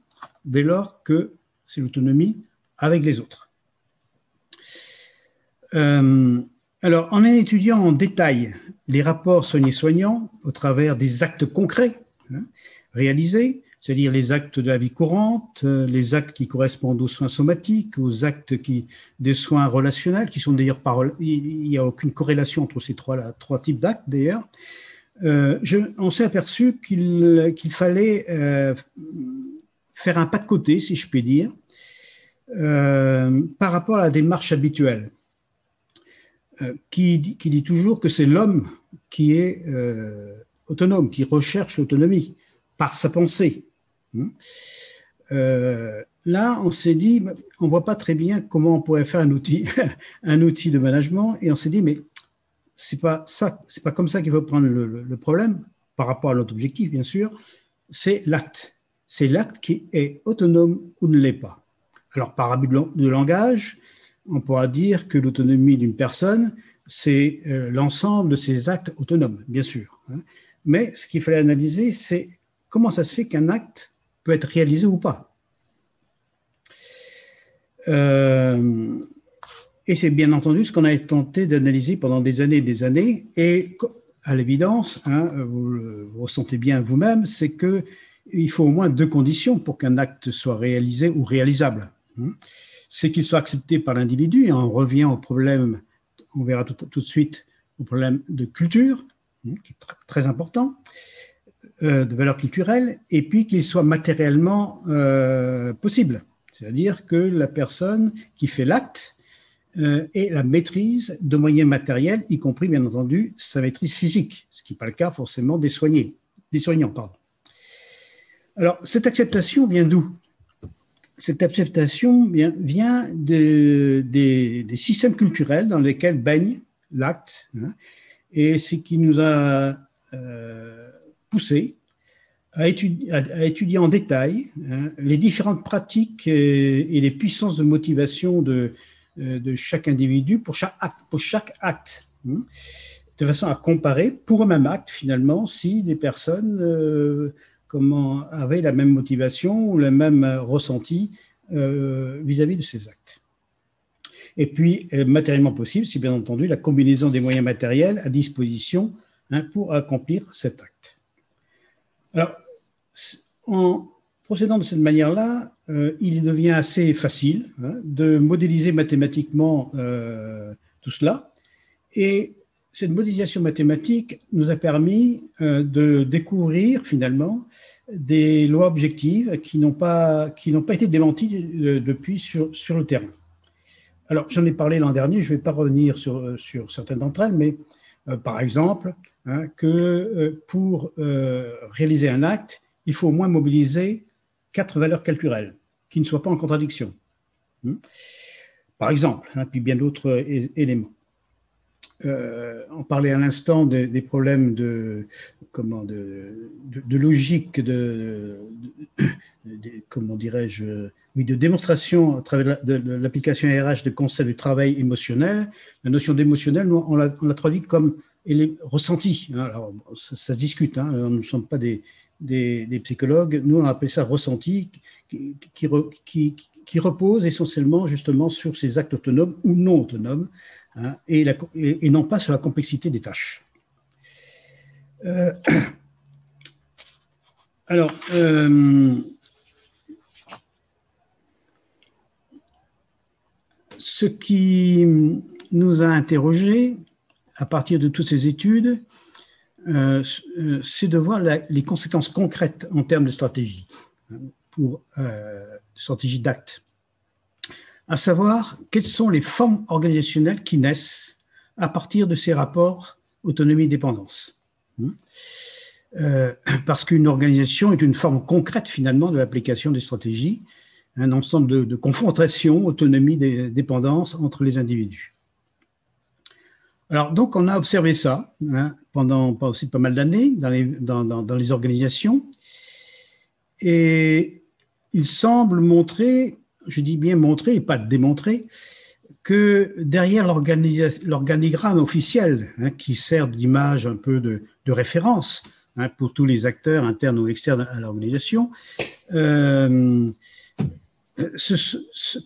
dès lors que c'est l'autonomie avec les autres. Alors, en étudiant en détail les rapports soignés-soignants au travers des actes concrets, hein, réalisés, c'est-à-dire les actes de la vie courante, les actes qui correspondent aux soins somatiques, aux actes des soins relationnels, qui sont d'ailleurs il n'y a aucune corrélation entre ces trois types d'actes d'ailleurs. On s'est aperçu qu'il fallait faire un pas de côté, si je puis dire, par rapport à la démarche habituelle, qui dit toujours que c'est l'homme qui est autonome, qui recherche l'autonomie par sa pensée. Là, on s'est dit, on ne voit pas très bien comment on pourrait faire un outil de management, et on s'est dit, mais c'est pas comme ça qu'il faut prendre le problème par rapport à notre objectif, bien sûr. C'est l'acte. C'est l'acte qui est autonome ou ne l'est pas. Alors, par abus de langage, on pourra dire que l'autonomie d'une personne, c'est l'ensemble de ses actes autonomes, bien sûr. Hein. Mais ce qu'il fallait analyser, c'est comment ça se fait qu'un acte peut être réalisé ou pas. Et c'est bien entendu ce qu'on a tenté d'analyser pendant des années, et à l'évidence, hein, vous le ressentez bien vous-même, c'est qu'il faut au moins 2 conditions pour qu'un acte soit réalisé ou réalisable. C'est qu'il soit accepté par l'individu, et on revient au problème, on verra tout de suite, au problème de culture, qui est très important, de valeur culturelle, et puis qu'il soit matériellement possible. C'est-à-dire que la personne qui fait l'acte ait la maîtrise de moyens matériels, y compris, bien entendu, sa maîtrise physique, ce qui n'est pas le cas forcément des soignants. Alors, cette acceptation vient d'où? Cette acceptation vient des systèmes culturels dans lesquels baigne l'acte, hein, et ce qui nous a poussé à étudier en détail, hein, les différentes pratiques et les puissances de motivation de chaque individu pour chaque acte, hein, de façon à comparer pour un même acte, finalement, si des personnes avaient la même motivation ou le même ressenti vis-à-vis de ces actes. Et puis, matériellement possible, c'est bien entendu la combinaison des moyens matériels à disposition, hein, pour accomplir cet acte. Alors, en procédant de cette manière-là, il devient assez facile, hein, de modéliser mathématiquement tout cela. Et cette modélisation mathématique nous a permis de découvrir finalement des lois objectives qui n'ont pas été démenties depuis sur le terrain. Alors, j'en ai parlé l'an dernier, je ne vais pas revenir sur certaines d'entre elles, mais par exemple, hein, que pour réaliser un acte, il faut au moins mobiliser 4 valeurs culturelles qui ne soient pas en contradiction. Par exemple, hein, puis bien d'autres éléments. on parlait à l'instant des problèmes de logique, comment dirais-je, oui, de démonstration à travers de l'application RH de concepts du travail émotionnel. La notion d'émotionnel, on l'a traduit comme ressenti. Alors, ça se discute, hein, nous ne sommes pas des psychologues. Nous, on appelle ça ressenti, qui repose essentiellement justement sur ces actes autonomes ou non autonomes, hein, et non pas sur la complexité des tâches. Alors, ce qui nous a interrogés à partir de toutes ces études, c'est de voir les conséquences concrètes en termes de stratégie, pour stratégie d'acte, à savoir quelles sont les formes organisationnelles qui naissent à partir de ces rapports autonomie-dépendance. Parce qu'une organisation est une forme concrète finalement de l'application des stratégies, un ensemble de confrontations, autonomie, dépendance entre les individus. Alors donc on a observé ça, hein, pendant aussi pas mal d'années dans les organisations, et il semble montrer, je dis bien montrer et pas démontrer, que derrière l'organigramme officiel, hein, qui sert d'image un peu de référence, hein, pour tous les acteurs internes ou externes à l'organisation,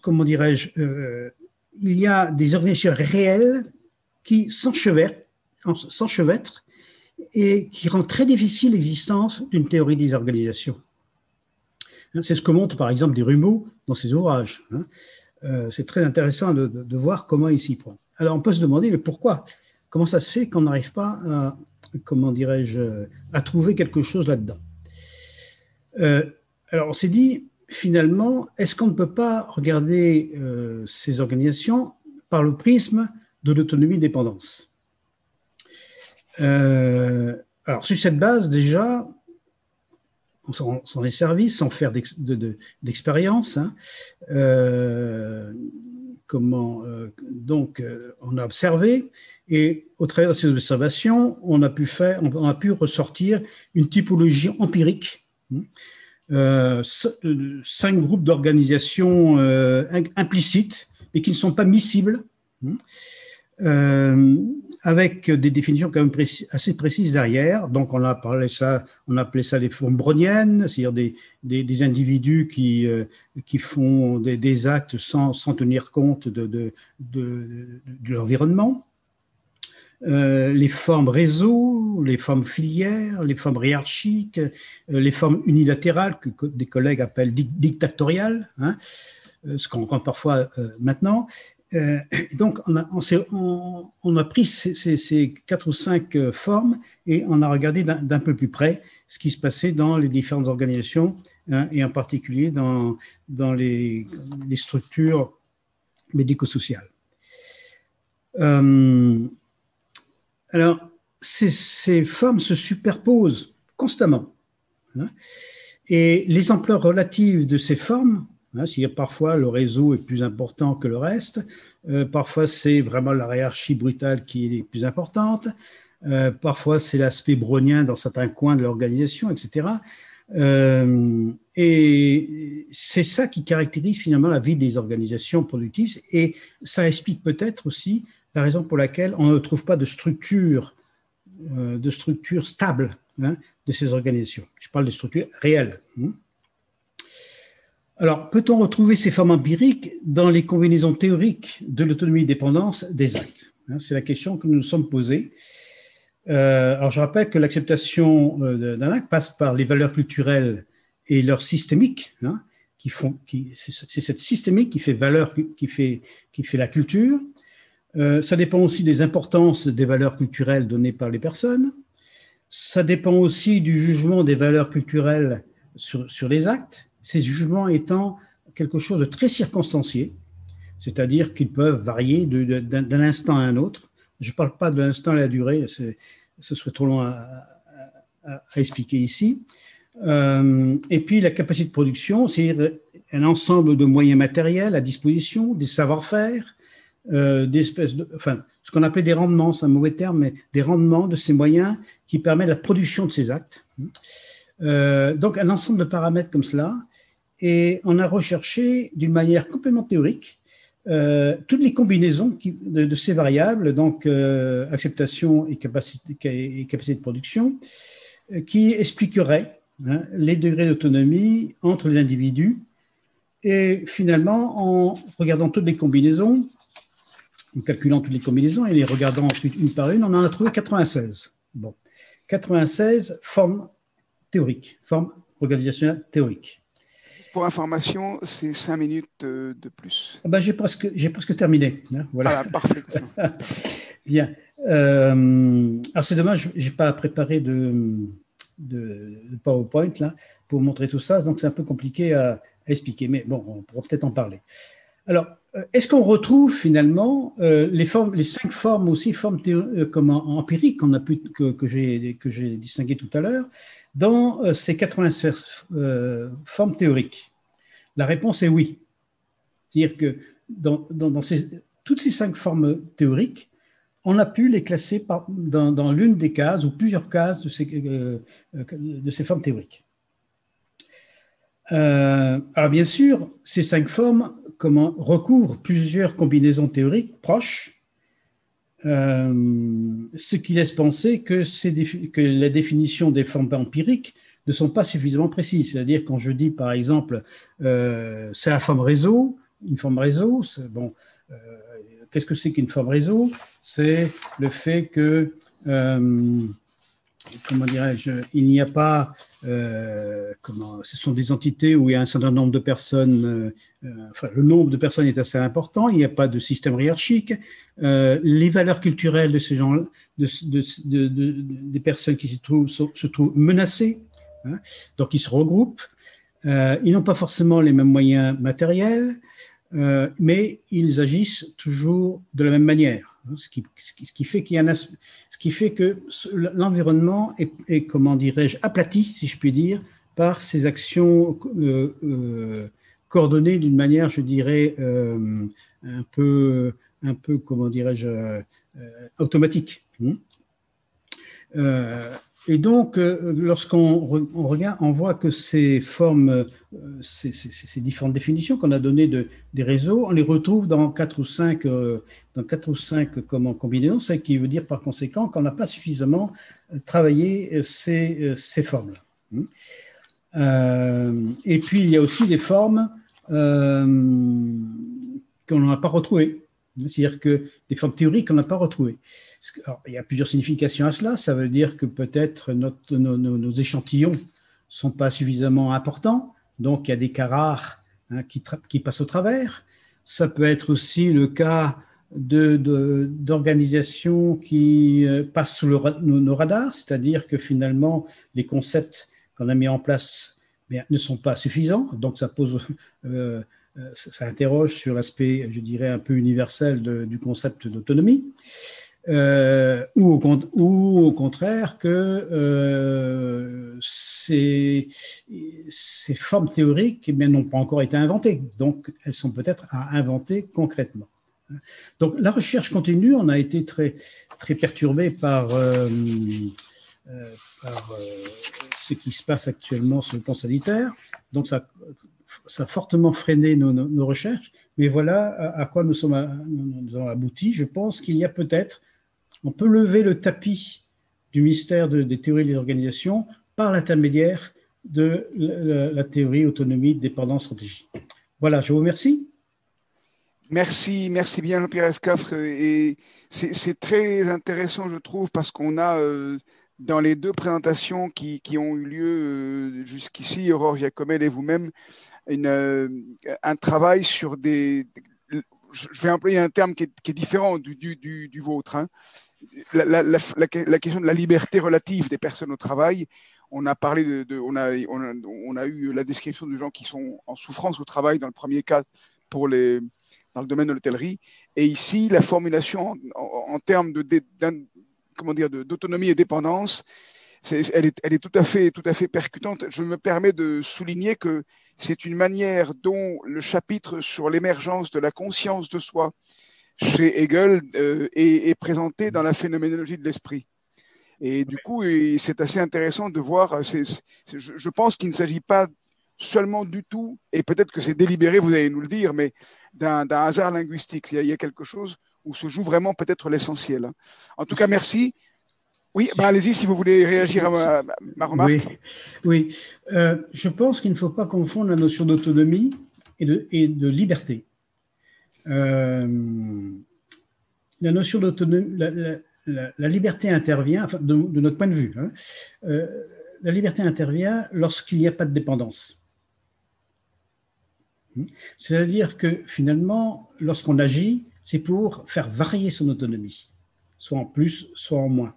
comment dirais-je, il y a des organisations réelles qui s'enchevêtrent et qui rendent très difficile l'existence d'une théorie des organisations. C'est ce que montre par exemple Desrumaux dans ses ouvrages. C'est très intéressant de voir comment il s'y prend. Alors on peut se demander, mais pourquoi? Comment ça se fait qu'on n'arrive pas à, comment dirais-je, à trouver quelque chose là-dedans? Alors on s'est dit, finalement, est-ce qu'on ne peut pas regarder ces organisations par le prisme de l'autonomie-dépendance? Alors sur cette base, déjà, on s'en est servi sans faire d'expérience. Hein. Donc, on a observé, et au travers de ces observations, on a pu ressortir une typologie empirique. 5 groupes d'organisations implicites, mais qui ne sont pas miscibles, avec des définitions quand même assez précises derrière. Donc on appelait ça les formes browniennes, c'est-à-dire des individus qui font des actes sans tenir compte de l'environnement. Les formes réseau, les formes filières, les formes hiérarchiques, les formes unilatérales que des collègues appellent dictatoriales, hein, ce qu'on rencontre parfois maintenant. Donc, on a pris ces 4 ou 5 formes et on a regardé d'un peu plus près ce qui se passait dans les différentes organisations, hein, et en particulier dans les structures médico-sociales. Alors, ces formes se superposent constamment, hein, et les ampleurs relatives de ces formes, hein, c'est-à-dire parfois le réseau est plus important que le reste, parfois c'est vraiment la hiérarchie brutale qui est plus importante, parfois c'est l'aspect brownien dans certains coins de l'organisation, etc. Et c'est ça qui caractérise finalement la vie des organisations productives, et ça explique peut-être aussi la raison pour laquelle on ne trouve pas de structure stable, hein, de ces organisations. Je parle de structures réelles. Hein. Alors, peut-on retrouver ces formes empiriques dans les combinaisons théoriques de l'autonomie-dépendance des actes? Hein, c'est la question que nous nous sommes posée. Alors, je rappelle que l'acceptation d'un acte passe par les valeurs culturelles et leur systémique, hein, c'est cette systémique qui fait valeur, qui fait la culture. Ça dépend aussi des importances des valeurs culturelles données par les personnes. Ça dépend aussi du jugement des valeurs culturelles sur les actes, ces jugements étant quelque chose de très circonstancié, c'est-à-dire qu'ils peuvent varier d'un instant à un autre. Je ne parle pas de l'instant à la durée, ce serait trop long à expliquer ici. Et puis la capacité de production, c'est un ensemble de moyens matériels à disposition, des savoir-faire, ce qu'on appelait des rendements, c'est un mauvais terme, mais des rendements de ces moyens qui permettent la production de ces actes. Donc un ensemble de paramètres comme cela, et on a recherché d'une manière complètement théorique toutes les combinaisons de ces variables, donc acceptation et capacité de production, qui expliqueraient les degrés d'autonomie entre les individus. Et finalement, en regardant toutes les combinaisons, en calculant toutes les combinaisons et les regardant ensuite une par une, on en a trouvé 96. Bon, 96 formes théoriques, formes organisationnelles théoriques. Pour information, c'est 5 minutes de plus. Ben, j'ai presque terminé. Voilà. Ah, parfait. Bien. Alors c'est dommage, je n'ai pas préparé de PowerPoint là, pour montrer tout ça, donc c'est un peu compliqué à expliquer, mais bon, on pourra peut-être en parler. Alors, est-ce qu'on retrouve finalement les 5 formes aussi, formes empiriques que j'ai distinguées tout à l'heure, dans ces 96 formes théoriques? La réponse est oui. C'est-à-dire que dans toutes ces 5 formes théoriques, on a pu les classer dans l'une des cases ou plusieurs cases de ces formes théoriques. Alors bien sûr, ces 5 formes recouvrent plusieurs combinaisons théoriques proches, ce qui laisse penser que la définition des formes empiriques ne sont pas suffisamment précises. C'est-à-dire quand je dis par exemple c'est la forme réseau, une forme réseau, bon, qu'est-ce que c'est qu'une forme réseau? C'est le fait que comment dirais-je, il n'y a pas, ce sont des entités où il y a un certain nombre de personnes, enfin le nombre de personnes est assez important, il n'y a pas de système hiérarchique, les valeurs culturelles de ces gens, des personnes qui se trouvent menacées, hein, donc ils se regroupent, ils n'ont pas forcément les mêmes moyens matériels, mais ils agissent toujours de la même manière. Ce qui fait que l'environnement est, comment dirais-je, aplati, si je puis dire, par ces actions coordonnées d'une manière, je dirais, un peu, comment dirais-je, automatique. Et donc, lorsqu'on regarde, on voit que ces formes, ces différentes définitions qu'on a données des réseaux, on les retrouve dans 4 ou 5 combinaisons, ce qui veut dire par conséquent qu'on n'a pas suffisamment travaillé ces formes-là. Et puis, il y a aussi des formes qu'on n'a pas retrouvées. C'est-à-dire que des formes théoriques qu'on n'a pas retrouvées. Alors, il y a plusieurs significations à cela. Ça veut dire que peut-être nos échantillons ne sont pas suffisamment importants, donc il y a des cas rares qui passent au travers. Ça peut être aussi le cas d'organisations qui passent sous nos radars, c'est-à-dire que finalement, les concepts qu'on a mis en place ne sont pas suffisants, donc ça pose... ça interroge sur l'aspect, je dirais, un peu universel du concept d'autonomie, ou au contraire que ces formes théoriques n'ont pas encore été inventées, donc elles sont peut-être à inventer concrètement. Donc la recherche continue, on a été très, très perturbé par ce qui se passe actuellement sur le plan sanitaire, donc ça a fortement freiné nos recherches, mais voilà à quoi nous avons abouti. Je pense qu'il y a peut-être, on peut lever le tapis du mystère des théories de l'organisation par l'intermédiaire de la théorie autonomie, dépendance, stratégie. Voilà, je vous remercie. Merci bien Jean-Pierre Escaffre. Et c'est très intéressant, je trouve, parce qu'on a dans les 2 présentations qui ont eu lieu jusqu'ici, Aurore Giacomel et vous-même, un travail sur je vais employer un terme qui est différent du vôtre, hein. La question de la liberté relative des personnes au travail. On a parlé on a eu la description de gens qui sont en souffrance au travail dans le premier cas dans le domaine de l'hôtellerie, et ici la formulation en termes d'autonomie et dépendance, elle est tout à fait percutante. Je me permets de souligner que c'est une manière dont le chapitre sur l'émergence de la conscience de soi chez Hegel est présenté dans la phénoménologie de l'esprit. Et du coup, c'est assez intéressant de voir, je pense qu'il ne s'agit pas seulement du tout, et peut-être que c'est délibéré, vous allez nous le dire, mais d'un hasard linguistique. Il y a quelque chose où se joue vraiment peut-être l'essentiel. En tout cas, merci. Oui, allez-y si vous voulez réagir à ma remarque. Oui. Je pense qu'il ne faut pas confondre la notion d'autonomie et de liberté. La notion d'autonomie, la liberté intervient, enfin, de notre point de vue, hein, la liberté intervient lorsqu'il n'y a pas de dépendance. C'est-à-dire que finalement, lorsqu'on agit, c'est pour faire varier son autonomie, soit en plus, soit en moins.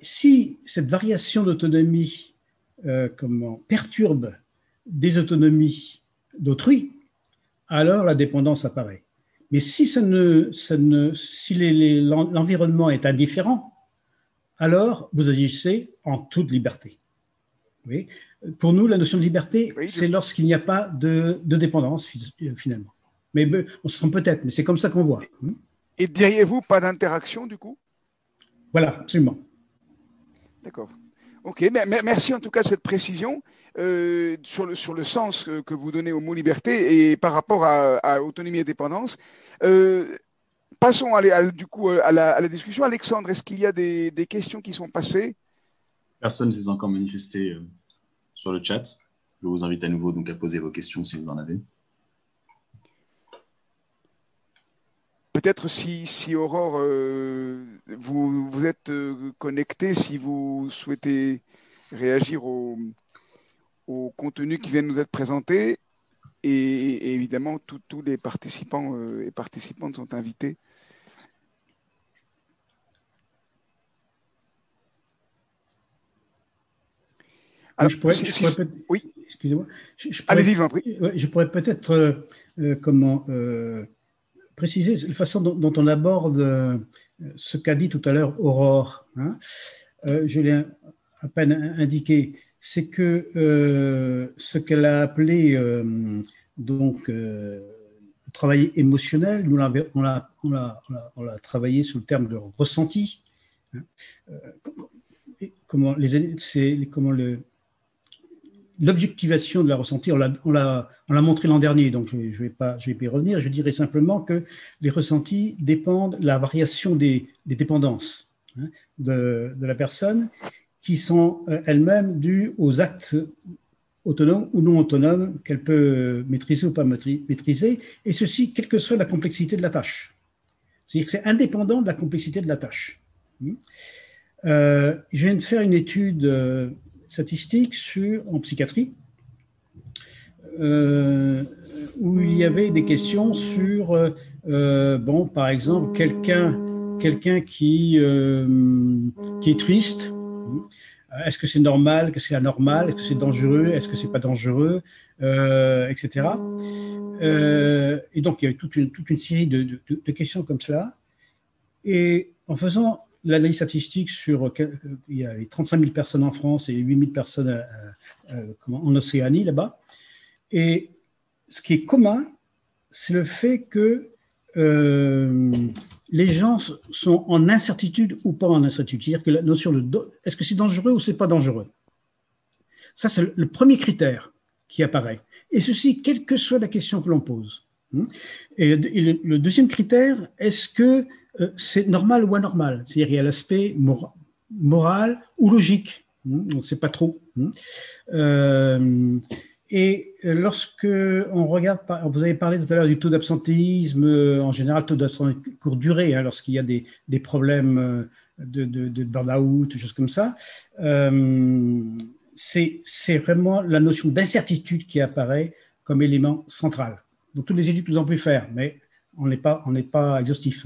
Si cette variation d'autonomie perturbe des autonomies d'autrui, alors la dépendance apparaît. Mais si l'environnement est indifférent, alors vous agissez en toute liberté. Oui. Pour nous, la notion de liberté, c'est lorsqu'il n'y a pas de dépendance, finalement. Mais on se trompe peut-être, mais c'est comme ça qu'on voit. Et diriez-vous pas d'interaction, du coup? Voilà, absolument. D'accord. Ok, merci en tout cas de cette précision sur le sens que vous donnez au mot liberté et par rapport à autonomie et dépendance. Passons du coup à la discussion. Alexandre, est-ce qu'il y a des questions qui sont passées? Personne ne s'est encore manifesté sur le chat. Je vous invite à nouveau donc à poser vos questions si vous en avez. Peut-être si Aurore, vous êtes connecté, si vous souhaitez réagir au contenu qui vient de nous être présenté, et évidemment tous les participants et participantes sont invités. Alors, oui, excusez-moi. Allez-y, je vous en prie. Je pourrais peut-être préciser la façon dont on aborde ce qu'a dit tout à l'heure Aurore. Hein. Je l'ai à peine indiqué. C'est que ce qu'elle a appelé le travail émotionnel, nous on l'a travaillé sous le terme de ressenti. Hein. L'objectivation de la ressenti, on l'a montré l'an dernier, donc je vais pas y revenir. Je dirais simplement que les ressentis dépendent de la variation des dépendances de la personne, qui sont elles-mêmes dues aux actes autonomes ou non autonomes qu'elle peut maîtriser ou pas maîtriser, et ceci, quelle que soit la complexité de la tâche. C'est-à-dire que c'est indépendant de la complexité de la tâche. Je viens de faire une étude statistique en psychiatrie, où il y avait des questions sur, par exemple, quelqu'un qui est triste. Est-ce que c'est normal? Est-ce que c'est anormal? Est-ce que c'est dangereux? Est-ce que c'est pas dangereux? Etc. Et donc, il y avait toute une série de questions comme cela. Et en faisant l'analyse statistique il y avait 35 000 personnes en France et 8 000 personnes en Océanie, là-bas. Et ce qui est commun, c'est le fait que les gens sont en incertitude ou pas en incertitude. C'est-à-dire que la notion de est-ce que c'est dangereux ou c'est pas dangereux? Ça, c'est le premier critère qui apparaît. Et ceci, quelle que soit la question que l'on pose. Et le deuxième critère, est-ce que c'est normal ou anormal? C'est-à-dire qu'il y a l'aspect moral ou logique. On ne sait pas trop. Et lorsque on regarde, vous avez parlé tout à l'heure du taux d'absentéisme, en général, taux d'absentéisme courte durée, lorsqu'il y a des problèmes de burn-out, des choses comme ça, c'est vraiment la notion d'incertitude qui apparaît comme élément central. Dans toutes les études que nous avons pu faire, mais on n'est pas exhaustif.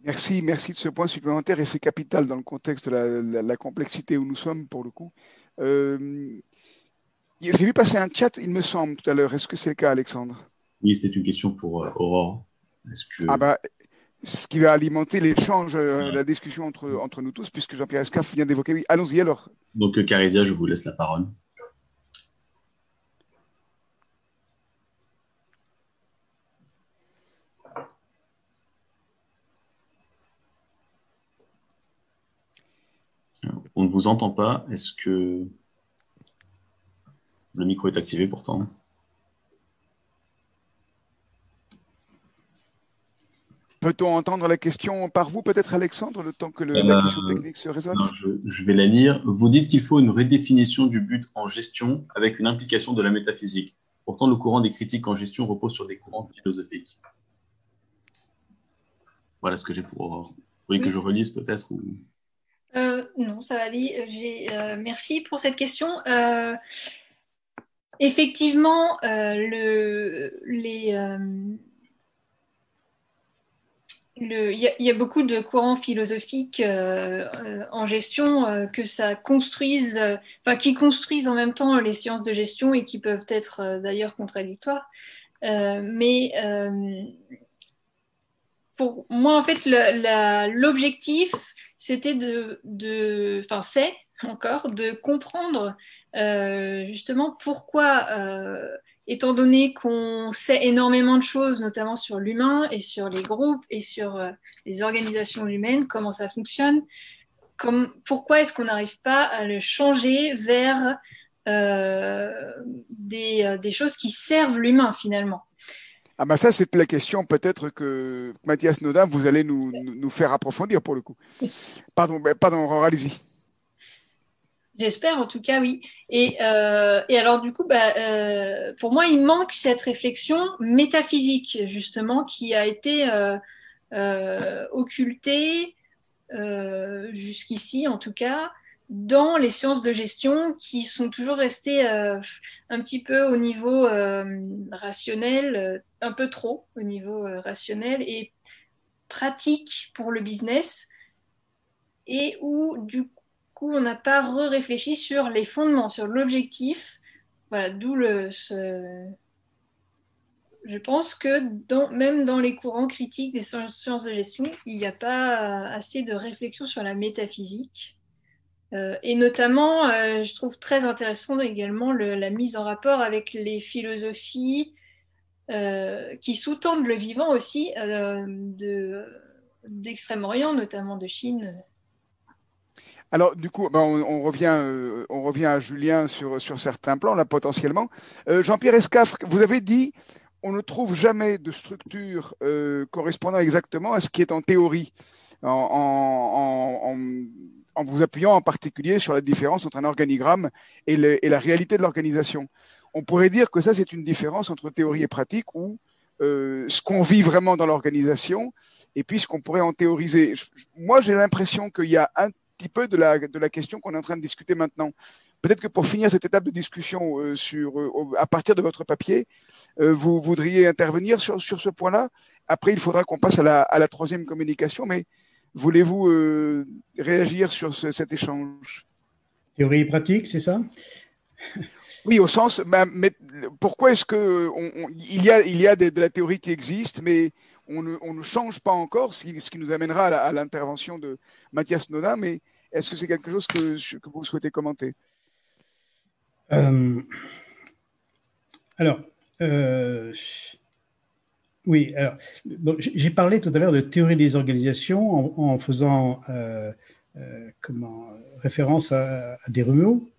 Merci de ce point supplémentaire, et c'est capital dans le contexte de la complexité où nous sommes, pour le coup. J'ai vu passer un chat, il me semble, tout à l'heure. Est-ce que c'est le cas, Alexandre? Oui, c'était une question pour Aurore. Ce qui va alimenter l'échange, la discussion entre nous tous, puisque Jean-Pierre Escaf vient d'évoquer. Oui, allons-y alors. Donc, Carésia, je vous laisse la parole. ne vous entend pas. Est-ce que le micro est activé pourtant? Peut-on entendre la question par vous, peut-être, Alexandre, le temps que la question technique se résolve? Non, je vais la lire. Vous dites qu'il faut une redéfinition du but en gestion avec une implication de la métaphysique. Pourtant, le courant des critiques en gestion repose sur des courants philosophiques. Voilà ce que j'ai pour Aurore. Vous voulez que je relise peut-être ou... Non, ça va aller. Merci pour cette question. Effectivement, il y a beaucoup de courants philosophiques en gestion que ça construise, qui construisent en même temps les sciences de gestion et qui peuvent être d'ailleurs contradictoires. Mais pour moi, en fait, l'objectif, c'était c'est encore de comprendre justement pourquoi, étant donné qu'on sait énormément de choses, notamment sur l'humain et sur les groupes et sur les organisations humaines, comment ça fonctionne, pourquoi est-ce qu'on n'arrive pas à le changer vers des choses qui servent l'humain finalement. Ah ben ça, c'est la question peut-être que Mathias Nodin, vous allez nous faire approfondir pour le coup. Pardon, Aurore, allez-y. J'espère, en tout cas, oui. Et alors, du coup, pour moi, il manque cette réflexion métaphysique, justement, qui a été occultée jusqu'ici, en tout cas, dans les sciences de gestion qui sont toujours restées un petit peu au niveau rationnel, un peu trop au niveau rationnel et pratique pour le business, et où, du coup, on n'a pas réfléchi sur les fondements, sur l'objectif. Voilà, d'où je pense que même dans les courants critiques des sciences de gestion, il n'y a pas assez de réflexion sur la métaphysique. Et notamment, je trouve très intéressant également la mise en rapport avec les philosophies qui sous-tendent le vivant aussi, d'Extrême-Orient, notamment de Chine. Alors, du coup, on revient à Julien sur certains plans, là, potentiellement. Jean-Pierre Escaffre, vous avez dit on ne trouve jamais de structure correspondant exactement à ce qui est en théorie, en vous appuyant en particulier sur la différence entre un organigramme et la réalité de l'organisation. On pourrait dire que ça, c'est une différence entre théorie et pratique, ou ce qu'on vit vraiment dans l'organisation et puis ce qu'on pourrait en théoriser. Moi, j'ai l'impression qu'il y a un petit peu de la question qu'on est en train de discuter maintenant. Peut-être que pour finir cette étape de discussion à partir de votre papier, vous voudriez intervenir sur ce point-là. Après, il faudra qu'on passe à la troisième communication, mais voulez-vous réagir sur cet échange? Théorie et pratique, c'est ça? Oui, au sens, mais pourquoi est-ce qu'il y a de la théorie qui existe, mais on ne change pas encore, ce qui nous amènera à l'intervention de Mathias Nodin, mais est-ce que c'est quelque chose que vous souhaitez commenter? Oui, alors, j'ai parlé tout à l'heure de théorie des organisations en faisant référence à Desrumaux,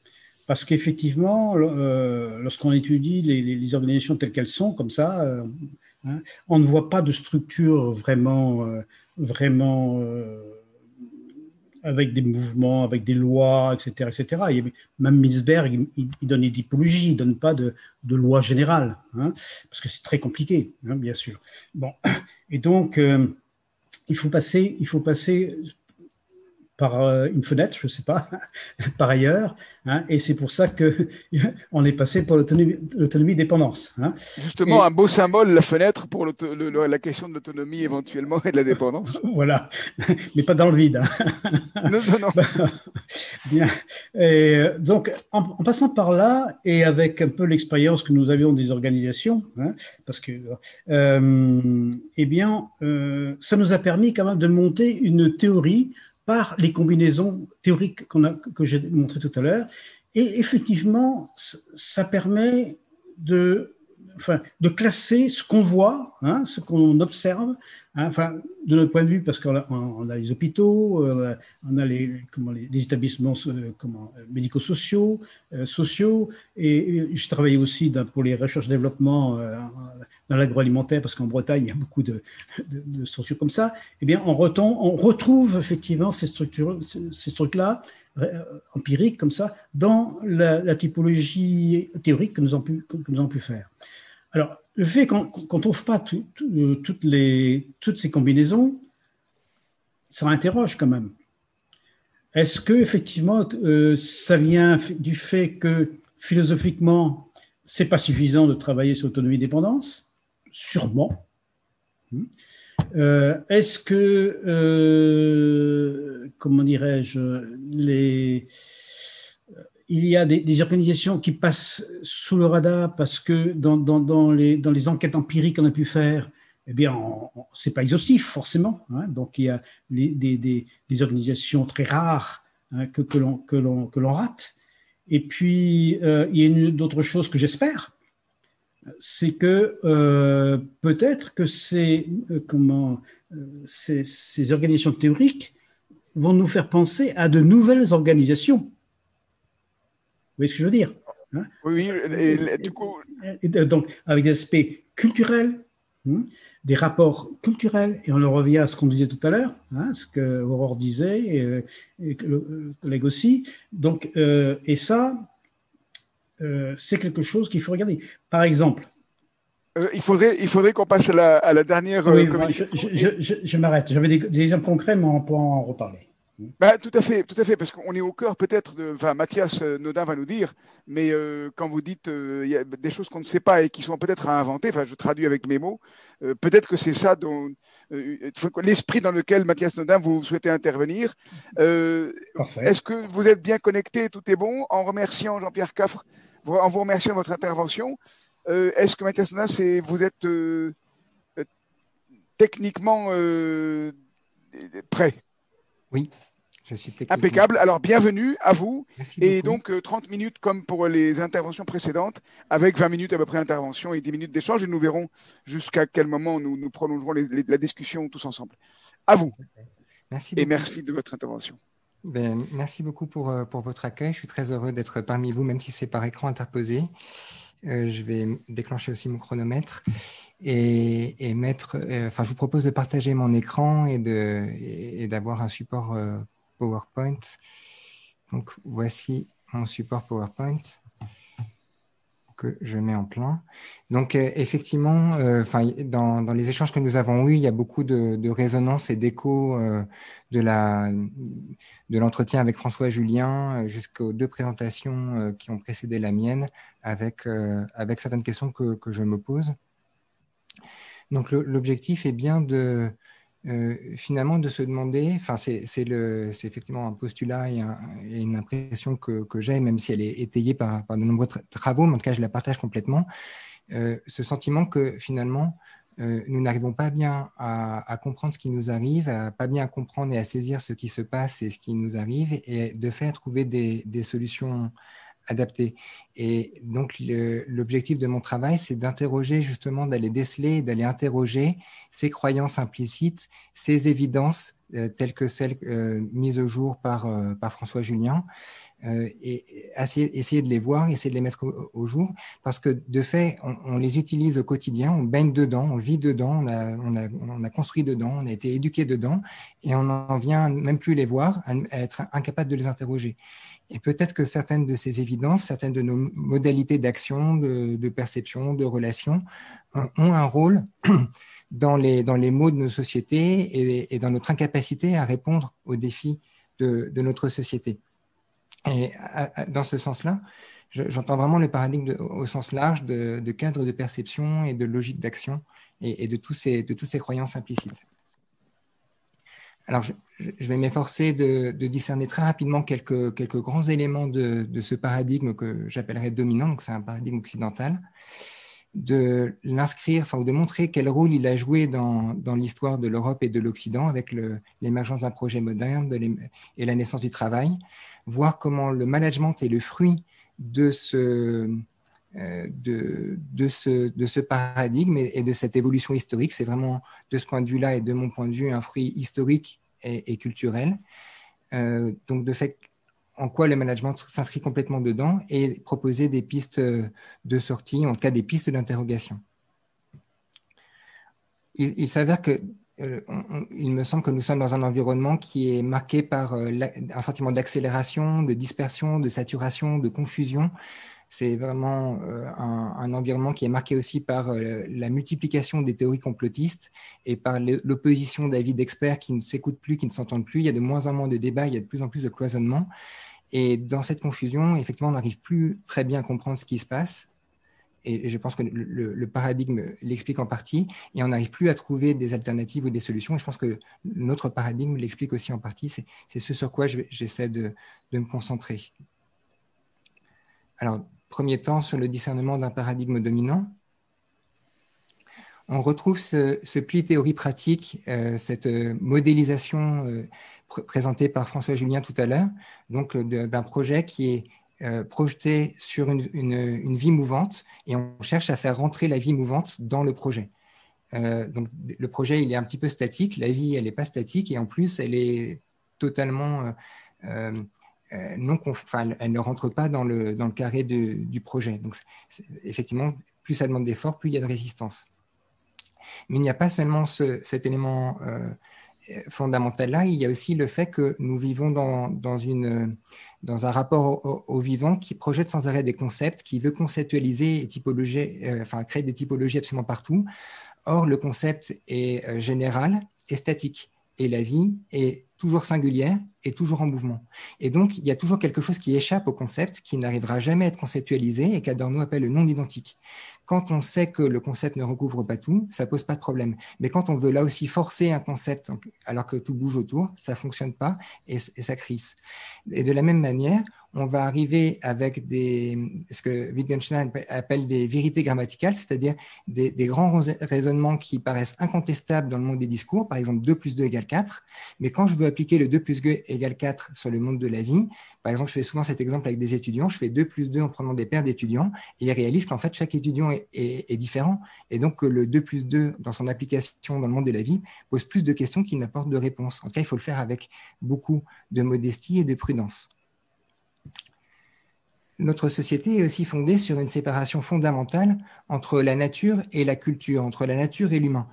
parce qu'effectivement, lorsqu'on étudie les organisations telles qu'elles sont, comme ça, on ne voit pas de structure vraiment avec des mouvements, avec des lois, etc. etc. Même Milsberg, il donne des typologies, il ne donne pas de loi générale, parce que c'est très compliqué, bien sûr. Bon, et donc, il faut passer par une fenêtre, je ne sais pas, par ailleurs, et c'est pour ça qu'on est passé pour l'autonomie-dépendance. Justement, un beau symbole, la fenêtre, pour la question de l'autonomie éventuellement et de la dépendance. Voilà, mais pas dans le vide. Non. Bien. Et donc, en passant par là, et avec un peu l'expérience que nous avions des organisations, parce que, ça nous a permis quand même de monter une théorie par les combinaisons théoriques que j'ai montrées tout à l'heure. Et effectivement, ça permet de de classer ce qu'on voit, hein, ce qu'on observe, hein, enfin, de notre point de vue, parce qu'on a les hôpitaux, on a les établissements médico-sociaux, et je travaille aussi pour les recherches-développement dans l'agroalimentaire, parce qu'en Bretagne, il y a beaucoup de structures comme ça. Eh bien, on retrouve effectivement ces structures-là, empiriques comme ça, dans la typologie théorique que nous avons pu faire. Alors, le fait qu'on ne trouve pas toutes ces combinaisons, ça interroge quand même. Est-ce que effectivement, ça vient du fait que philosophiquement, c'est pas suffisant de travailler sur l'autonomie-dépendance? Sûrement. Est-ce que, comment dirais-je, il y a des organisations qui passent sous le radar parce que dans les enquêtes empiriques qu'on a pu faire, eh bien, c'est pas exhaustif forcément. Hein, donc, il y a des organisations très rares, hein, que l'on rate. Et puis, il y a d'autres choses que j'espère, c'est que peut-être que ces organisations théoriques vont nous faire penser à de nouvelles organisations. Vous voyez ce que je veux dire, hein? Oui, et du coup... Donc, avec des aspects culturels, des rapports culturels, et on en revient à ce qu'on disait tout à l'heure, hein, ce que Aurore disait, et que le collègue aussi. Donc, et ça, c'est quelque chose qu'il faut regarder. Par exemple... il faudrait qu'on passe à la dernière communication. Je m'arrête. J'avais des exemples concrets, mais on pourra en reparler. Bah, tout à fait, parce qu'on est au cœur peut-être Mathias Nodin va nous dire, mais quand vous dites il y a des choses qu'on ne sait pas et qui sont peut-être à inventer, enfin je traduis avec mes mots, peut-être que c'est ça dont l'esprit dans lequel Mathias Nodin vous souhaitez intervenir. Est-ce que vous êtes bien connecté, tout est bon? En remerciant Jean-Pierre Caffre, en vous remerciant de votre intervention, est-ce que Mathias Nodin, vous êtes techniquement prêt? Oui. Je suis techniquement... Impeccable. Alors, bienvenue à vous. Merci et beaucoup. donc, 30 minutes comme pour les interventions précédentes, avec 20 minutes à peu près d'intervention et 10 minutes d'échange. Et nous verrons jusqu'à quel moment nous prolongerons la discussion tous ensemble. À vous. Merci et beaucoup. Merci de votre intervention. Merci beaucoup pour votre accueil. Je suis très heureux d'être parmi vous, même si c'est par écran interposé. Je vais déclencher aussi mon chronomètre et mettre... je vous propose de partager mon écran et d'avoir un support PowerPoint. Donc, voici mon support PowerPoint que je mets en plein. Donc, effectivement, dans les échanges que nous avons eus, il y a beaucoup de résonance et d'écho de l'entretien avec François Julien jusqu'aux 2 présentations qui ont précédé la mienne avec certaines questions que je me pose. Donc, l'objectif est bien finalement de se demander, c'est effectivement un postulat et une impression que j'ai, même si elle est étayée par de nombreux travaux, mais en tout cas je la partage complètement, ce sentiment que finalement nous n'arrivons pas bien à comprendre ce qui nous arrive, pas bien à comprendre et à saisir ce qui se passe et ce qui nous arrive, et de faire trouver des solutions adaptées. Et donc, l'objectif de mon travail, c'est d'interroger justement, d'aller déceler, d'aller interroger ces croyances implicites, ces évidences telles que celles mises au jour par François Julien, et essayer de les voir, essayer de les mettre au jour, parce que de fait, on les utilise au quotidien, on baigne dedans, on vit dedans, on a construit dedans, on a été éduqué dedans, et on n'en vient même plus les voir, à être incapable de les interroger. Et peut-être que certaines de ces évidences, certaines de nos modalités d'action, de perception, de relation, ont un rôle dans les maux de nos sociétés et dans notre incapacité à répondre aux défis de notre société. Et dans ce sens-là, j'entends vraiment le paradigme au sens large de cadre de perception et de logique d'action et de toutes ces croyances implicites. Alors, je vais m'efforcer de discerner très rapidement quelques grands éléments de ce paradigme que j'appellerais dominant, donc c'est un paradigme occidental, de l'inscrire, ou de montrer quel rôle il a joué dans l'histoire de l'Europe et de l'Occident avec l'émergence d'un projet moderne et la naissance du travail, voir comment le management est le fruit de de ce paradigme et de cette évolution historique. C'est vraiment, de ce point de vue-là et de mon point de vue, un fruit historique et culturel. Donc, de fait, en quoi le management s'inscrit complètement dedans et proposer des pistes de sortie, en tout cas des pistes d'interrogation. Il s'avère que il me semble que nous sommes dans un environnement qui est marqué par un sentiment d'accélération, de dispersion, de saturation, de confusion. C'est vraiment un environnement qui est marqué aussi par la multiplication des théories complotistes et par l'opposition d'avis d'experts qui ne s'écoutent plus, qui ne s'entendent plus. Il y a de moins en moins de débats, il y a de plus en plus de cloisonnement. Et dans cette confusion, effectivement, on n'arrive plus très bien à comprendre ce qui se passe. Et je pense que le paradigme l'explique en partie, et on n'arrive plus à trouver des alternatives ou des solutions. Et je pense que notre paradigme l'explique aussi en partie. C'est ce sur quoi j'essaie de me concentrer. Alors, premier temps, sur le discernement d'un paradigme dominant. On retrouve ce pli théorie-pratique, cette modélisation présentée par François Julien tout à l'heure, donc d'un projet qui est projeté sur une vie mouvante, et on cherche à faire rentrer la vie mouvante dans le projet. Donc, le projet, il est un petit peu statique, la vie, elle n'est pas statique, et en plus, elle est totalement... elle ne rentre pas dans le carré du projet. Donc, effectivement, plus ça demande d'efforts, plus il y a de résistance. Mais il n'y a pas seulement cet élément fondamental-là, il y a aussi le fait que nous vivons dans un rapport au vivant qui projette sans arrêt des concepts, qui veut conceptualiser et créer des typologies absolument partout. Or, le concept est général et statique, et la vie est toujours singulière et toujours en mouvement. Et donc, il y a toujours quelque chose qui échappe au concept, qui n'arrivera jamais à être conceptualisé et qu'Adorno appelle le non-identique. Quand on sait que le concept ne recouvre pas tout, ça ne pose pas de problème. Mais quand on veut là aussi forcer un concept alors que tout bouge autour, ça ne fonctionne pas et ça crisse. Et de la même manière, on va arriver avec ce que Wittgenstein appelle des vérités grammaticales, c'est-à-dire des grands raisonnements qui paraissent incontestables dans le monde des discours, par exemple 2 plus 2 égale 4, mais quand je veux appliquer le 2 plus 2 égale 4 sur le monde de la vie, par exemple, je fais souvent cet exemple avec des étudiants, je fais 2 plus 2 en prenant des paires d'étudiants, et ils réalisent qu'en fait, chaque étudiant est différent, et donc que le 2 plus 2 dans son application dans le monde de la vie pose plus de questions qu'il n'apporte de réponses. En tout cas, il faut le faire avec beaucoup de modestie et de prudence. Notre société est aussi fondée sur une séparation fondamentale entre la nature et la culture, entre la nature et l'humain.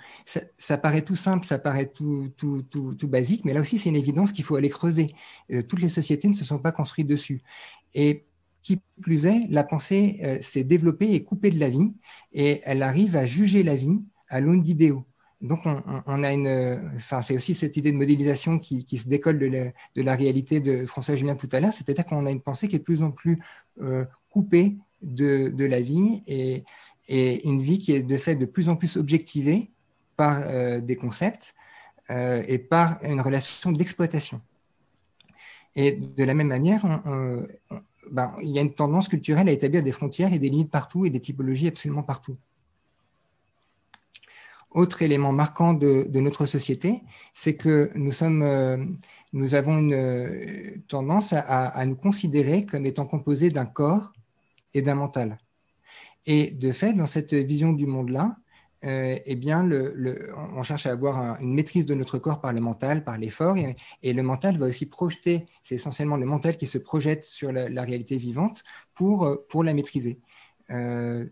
Ça paraît tout simple, ça paraît tout basique, mais là aussi, c'est une évidence qu'il faut aller creuser. Toutes les sociétés ne se sont pas construites dessus. Et qui plus est, la pensée s'est développée et coupée de la vie, et elle arrive à juger la vie à l'aune d'idéaux. Donc, on a c'est aussi cette idée de modélisation qui se décolle de la réalité de François Julien tout à l'heure, c'est-à-dire qu'on a une pensée qui est de plus en plus coupée de la vie et une vie qui est de fait de plus en plus objectivée par des concepts et par une relation d'exploitation. Et de la même manière, il y a une tendance culturelle à établir des frontières et des limites partout et des typologies absolument partout. Autre élément marquant de notre société, c'est que nous avons une tendance à nous considérer comme étant composés d'un corps et d'un mental. Et de fait, dans cette vision du monde-là, on cherche à avoir une maîtrise de notre corps par le mental, par l'effort, et le mental va aussi projeter, c'est essentiellement le mental qui se projette sur la réalité vivante pour la maîtriser. Le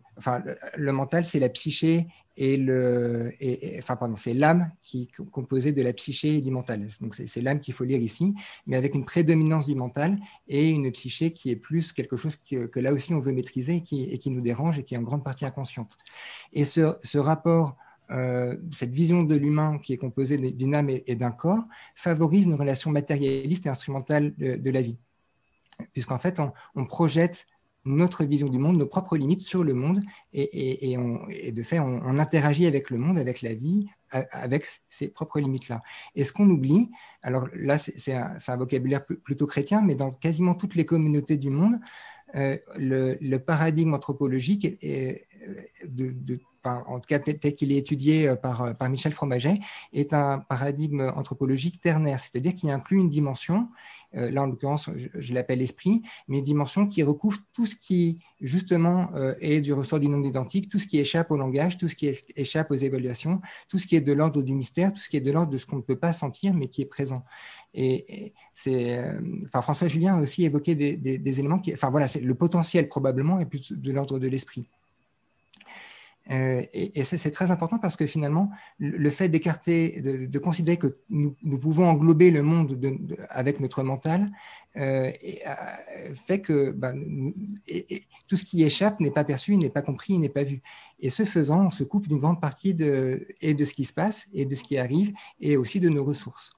mental, c'est la psyché c'est l'âme qui est composée de la psyché et du mental. Donc c'est l'âme qu'il faut lire ici, mais avec une prédominance du mental et une psyché qui est plus quelque chose que là aussi on veut maîtriser et qui nous dérange et qui est en grande partie inconsciente. Et ce rapport, cette vision de l'humain qui est composée d'une âme et d'un corps favorise une relation matérialiste et instrumentale de la vie, puisqu'en fait on projette notre vision du monde, nos propres limites sur le monde, et de fait, on interagit avec le monde, avec la vie, avec ces propres limites-là. Et ce qu'on oublie, alors là, c'est un vocabulaire plutôt chrétien, mais dans quasiment toutes les communautés du monde, le paradigme anthropologique en tout cas tel qu'il est étudié par Michel Fromaget, est un paradigme anthropologique ternaire, c'est-à-dire qu'il inclut une dimension, là en l'occurrence je l'appelle esprit, mais une dimension qui recouvre tout ce qui justement est du ressort du non-identique, tout ce qui échappe au langage, tout ce qui échappe aux évaluations, tout ce qui est de l'ordre du mystère, tout ce qui est de l'ordre de ce qu'on ne peut pas sentir mais qui est présent. Et François Julien a aussi évoqué des éléments qui, le potentiel probablement est plus de l'ordre de l'esprit. Et c'est très important parce que finalement, le fait d'écarter, de considérer que nous pouvons englober le monde avec notre mental, fait que tout ce qui échappe n'est pas perçu, n'est pas compris, n'est pas vu. Et ce faisant, on se coupe d'une grande partie de ce qui se passe, et de ce qui arrive, et aussi de nos ressources.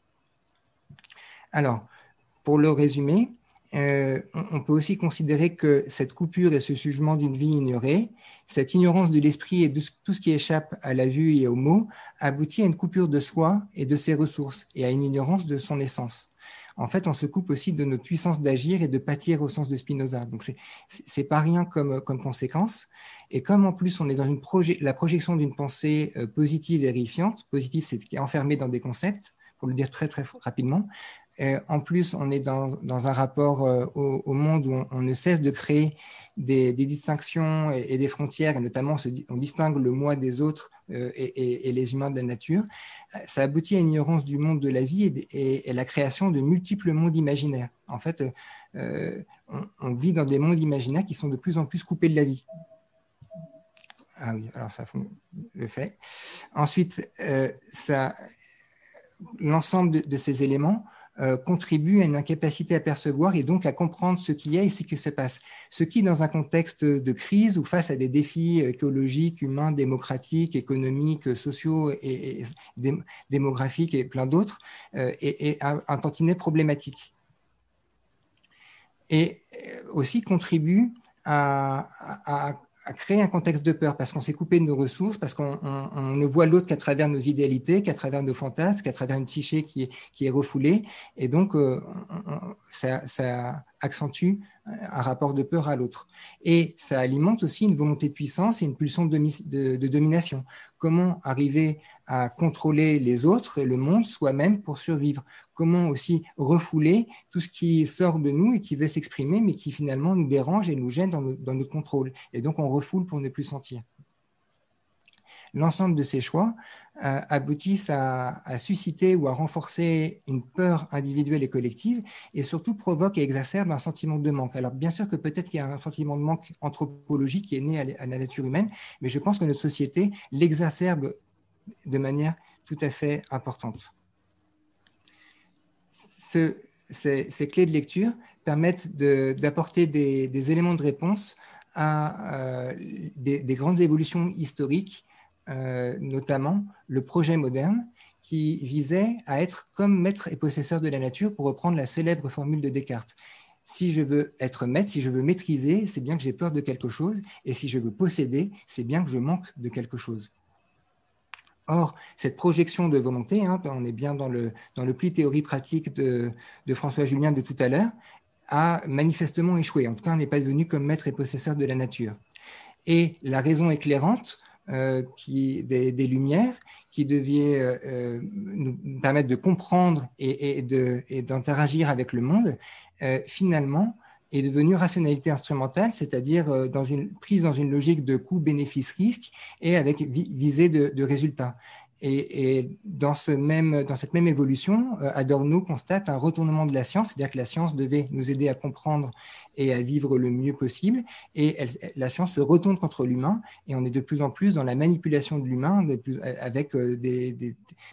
Alors, pour le résumer, on peut aussi considérer que cette coupure et ce jugement d'une vie ignorée, cette ignorance de l'esprit et de tout ce qui échappe à la vue et aux mots, aboutit à une coupure de soi et de ses ressources, et à une ignorance de son essence. En fait, on se coupe aussi de notre puissance d'agir et de pâtir au sens de Spinoza. Donc, c'est pas rien comme conséquence. Et comme en plus, on est dans la projection d'une pensée positive et vérifiante, positive, c'est qui est enfermée dans des concepts, pour le dire très, très rapidement. En plus, on est dans un rapport au monde où on ne cesse de créer des distinctions et des frontières, et notamment on distingue le moi des autres et les humains de la nature. Ça aboutit à une ignorance du monde de la vie et la création de multiples mondes imaginaires. En fait, on vit dans des mondes imaginaires qui sont de plus en plus coupés de la vie. Ah oui, alors ça le fait. Ensuite, l'ensemble de ces éléments contribue à une incapacité à percevoir et donc à comprendre ce qu'il y a et ce qui se passe. Ce qui, dans un contexte de crise ou face à des défis écologiques, humains, démocratiques, économiques, sociaux et démographiques et plein d'autres, est un tantinet problématique. Et aussi contribue à créer un contexte de peur, parce qu'on s'est coupé de nos ressources, parce qu'on ne voit l'autre qu'à travers nos idéalités, qu'à travers nos fantasmes, qu'à travers une psyché qui est refoulée. Et donc, ça accentue un rapport de peur à l'autre. Et ça alimente aussi une volonté de puissance et une pulsion de domination. Comment arriver à contrôler les autres et le monde soi-même pour survivre? Comment aussi refouler tout ce qui sort de nous et qui veut s'exprimer, mais qui finalement nous dérange et nous gêne dans notre contrôle. Et donc, on refoule pour ne plus sentir. L'ensemble de ces choix aboutissent à susciter ou à renforcer une peur individuelle et collective et surtout provoquent et exacerbent un sentiment de manque. Alors bien sûr que peut-être qu'il y a un sentiment de manque anthropologique qui est né à la nature humaine, mais je pense que notre société l'exacerbe de manière tout à fait importante. Ces clés de lecture permettent d'apporter des éléments de réponse à des grandes évolutions historiques, notamment le projet moderne qui visait à être comme maître et possesseur de la nature, pour reprendre la célèbre formule de Descartes. Si je veux être maître, si je veux maîtriser, c'est bien que j'ai peur de quelque chose, et si je veux posséder, c'est bien que je manque de quelque chose. Or, cette projection de volonté, on est bien dans le pli théorie pratique de François Julien de tout à l'heure, a manifestement échoué. En tout cas, on n'est pas devenu comme maître et possesseur de la nature. Et la raison éclairante des Lumières, qui devait nous permettre de comprendre et d'interagir avec le monde, finalement, est devenue rationalité instrumentale, c'est-à-dire prise dans une logique de coût, bénéfice, risque, et avec visée de résultats. Et dans cette même évolution, Adorno constate un retournement de la science, c'est-à-dire que la science devait nous aider à comprendre et à vivre le mieux possible, et la science se retourne contre l'humain, et on est de plus en plus dans la manipulation de l'humain, avec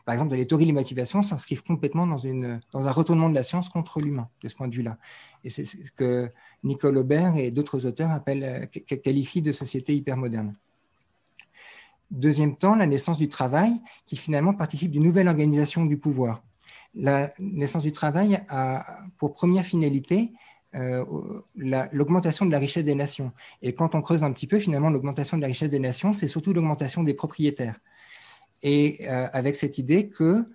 par exemple, les théories de la motivation s'inscrivent complètement dans un retournement de la science contre l'humain, de ce point de vue-là. Et c'est ce que Nicole Aubert et d'autres auteurs qualifient de société hypermoderne. Deuxième temps, la naissance du travail, qui finalement participe d'une nouvelle organisation du pouvoir. La naissance du travail a pour première finalité l'augmentation de la richesse des nations. Et quand on creuse un petit peu, finalement, l'augmentation de la richesse des nations, c'est surtout l'augmentation des propriétaires. Et avec cette idée que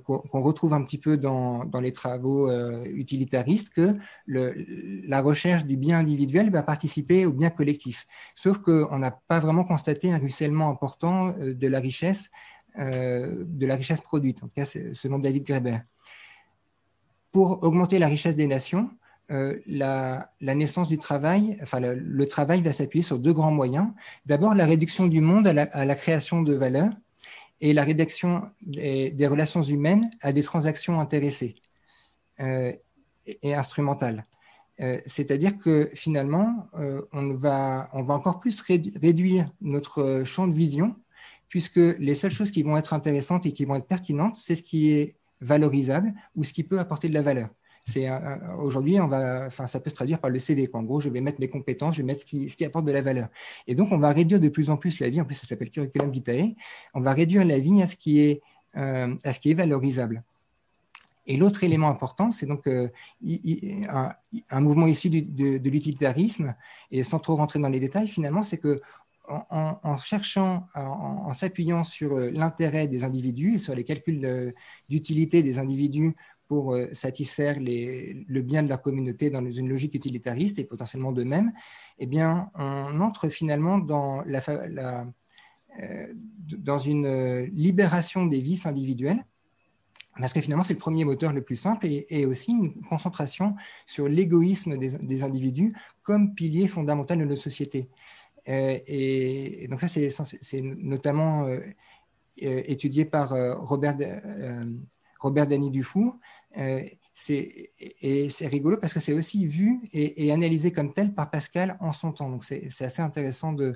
qu'on retrouve un petit peu dans les travaux utilitaristes, que la recherche du bien individuel va participer au bien collectif. Sauf qu'on n'a pas vraiment constaté un ruissellement important de la richesse produite, en tout cas selon David Graeber. Pour augmenter la richesse des nations, la naissance du travail, enfin le travail va s'appuyer sur deux grands moyens. D'abord, la réduction du monde à la création de valeur, et la réduction des relations humaines à des transactions intéressées et instrumentales. C'est-à-dire que finalement, on va encore plus réduire notre champ de vision, puisque les seules choses qui vont être intéressantes et qui vont être pertinentes, c'est ce qui est valorisable ou ce qui peut apporter de la valeur. Aujourd'hui, ça peut se traduire par le CV. En gros, je vais mettre mes compétences, je vais mettre ce qui apporte de la valeur. Et donc, on va réduire de plus en plus la vie. En plus, ça s'appelle curriculum vitae. On va réduire la vie à ce qui est valorisable. Et l'autre élément important, c'est donc un mouvement issu de l'utilitarisme. Et sans trop rentrer dans les détails, finalement, c'est que en s'appuyant sur l'intérêt des individus et sur les calculs d'utilité des individus pour satisfaire le bien de leur communauté dans une logique utilitariste et potentiellement d'eux-mêmes, eh bien, on entre finalement dans une libération des vices individuels, parce que finalement, c'est le premier moteur le plus simple, et aussi une concentration sur l'égoïsme des individus comme pilier fondamental de nos sociétés. Et donc ça, c'est notamment étudié par Robert Denis Dufour. Et c'est rigolo parce que c'est aussi vu et analysé comme tel par Pascal en son temps. Donc c'est assez intéressant de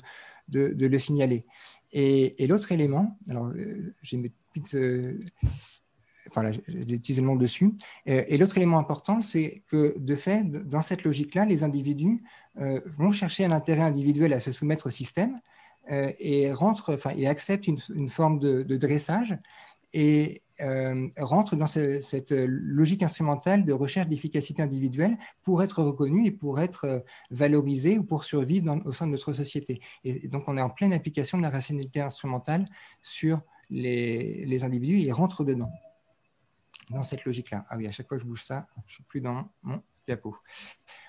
le signaler. Et l'autre élément, alors j'ai mes petites... j'ai des petits éléments dessus. Et l'autre élément important, c'est que de fait, dans cette logique-là, les individus vont chercher un intérêt individuel à se soumettre au système et acceptent une forme de dressage et rentrent dans cette logique instrumentale de recherche d'efficacité individuelle pour être reconnus et pour être valorisés ou pour survivre au sein de notre société. Et donc, on est en pleine application de la rationalité instrumentale sur les individus et ils rentrent dedans. Dans cette logique-là. Ah oui, à chaque fois que je bouge ça, je ne suis plus dans mon diapo.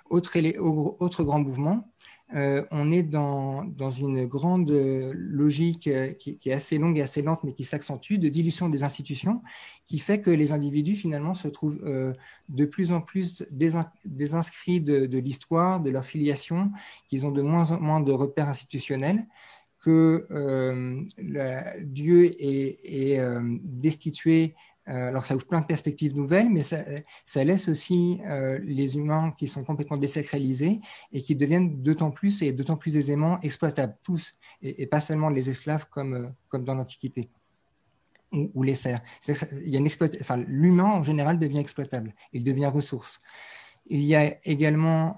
Autre grand mouvement, on est dans une grande logique qui est assez longue et assez lente, mais qui s'accentue, de dilution des institutions, qui fait que les individus, finalement, se trouvent de plus en plus désinscrits de l'histoire, de leur filiation, qu'ils ont de moins en moins de repères institutionnels, que Dieu est destitué. Alors, ça ouvre plein de perspectives nouvelles, mais ça laisse aussi les humains qui sont complètement désacralisés et qui deviennent d'autant plus aisément exploitables, tous, et pas seulement les esclaves comme dans l'Antiquité ou les serfs. L'humain, en général, devient exploitable, il devient ressource. Il y a également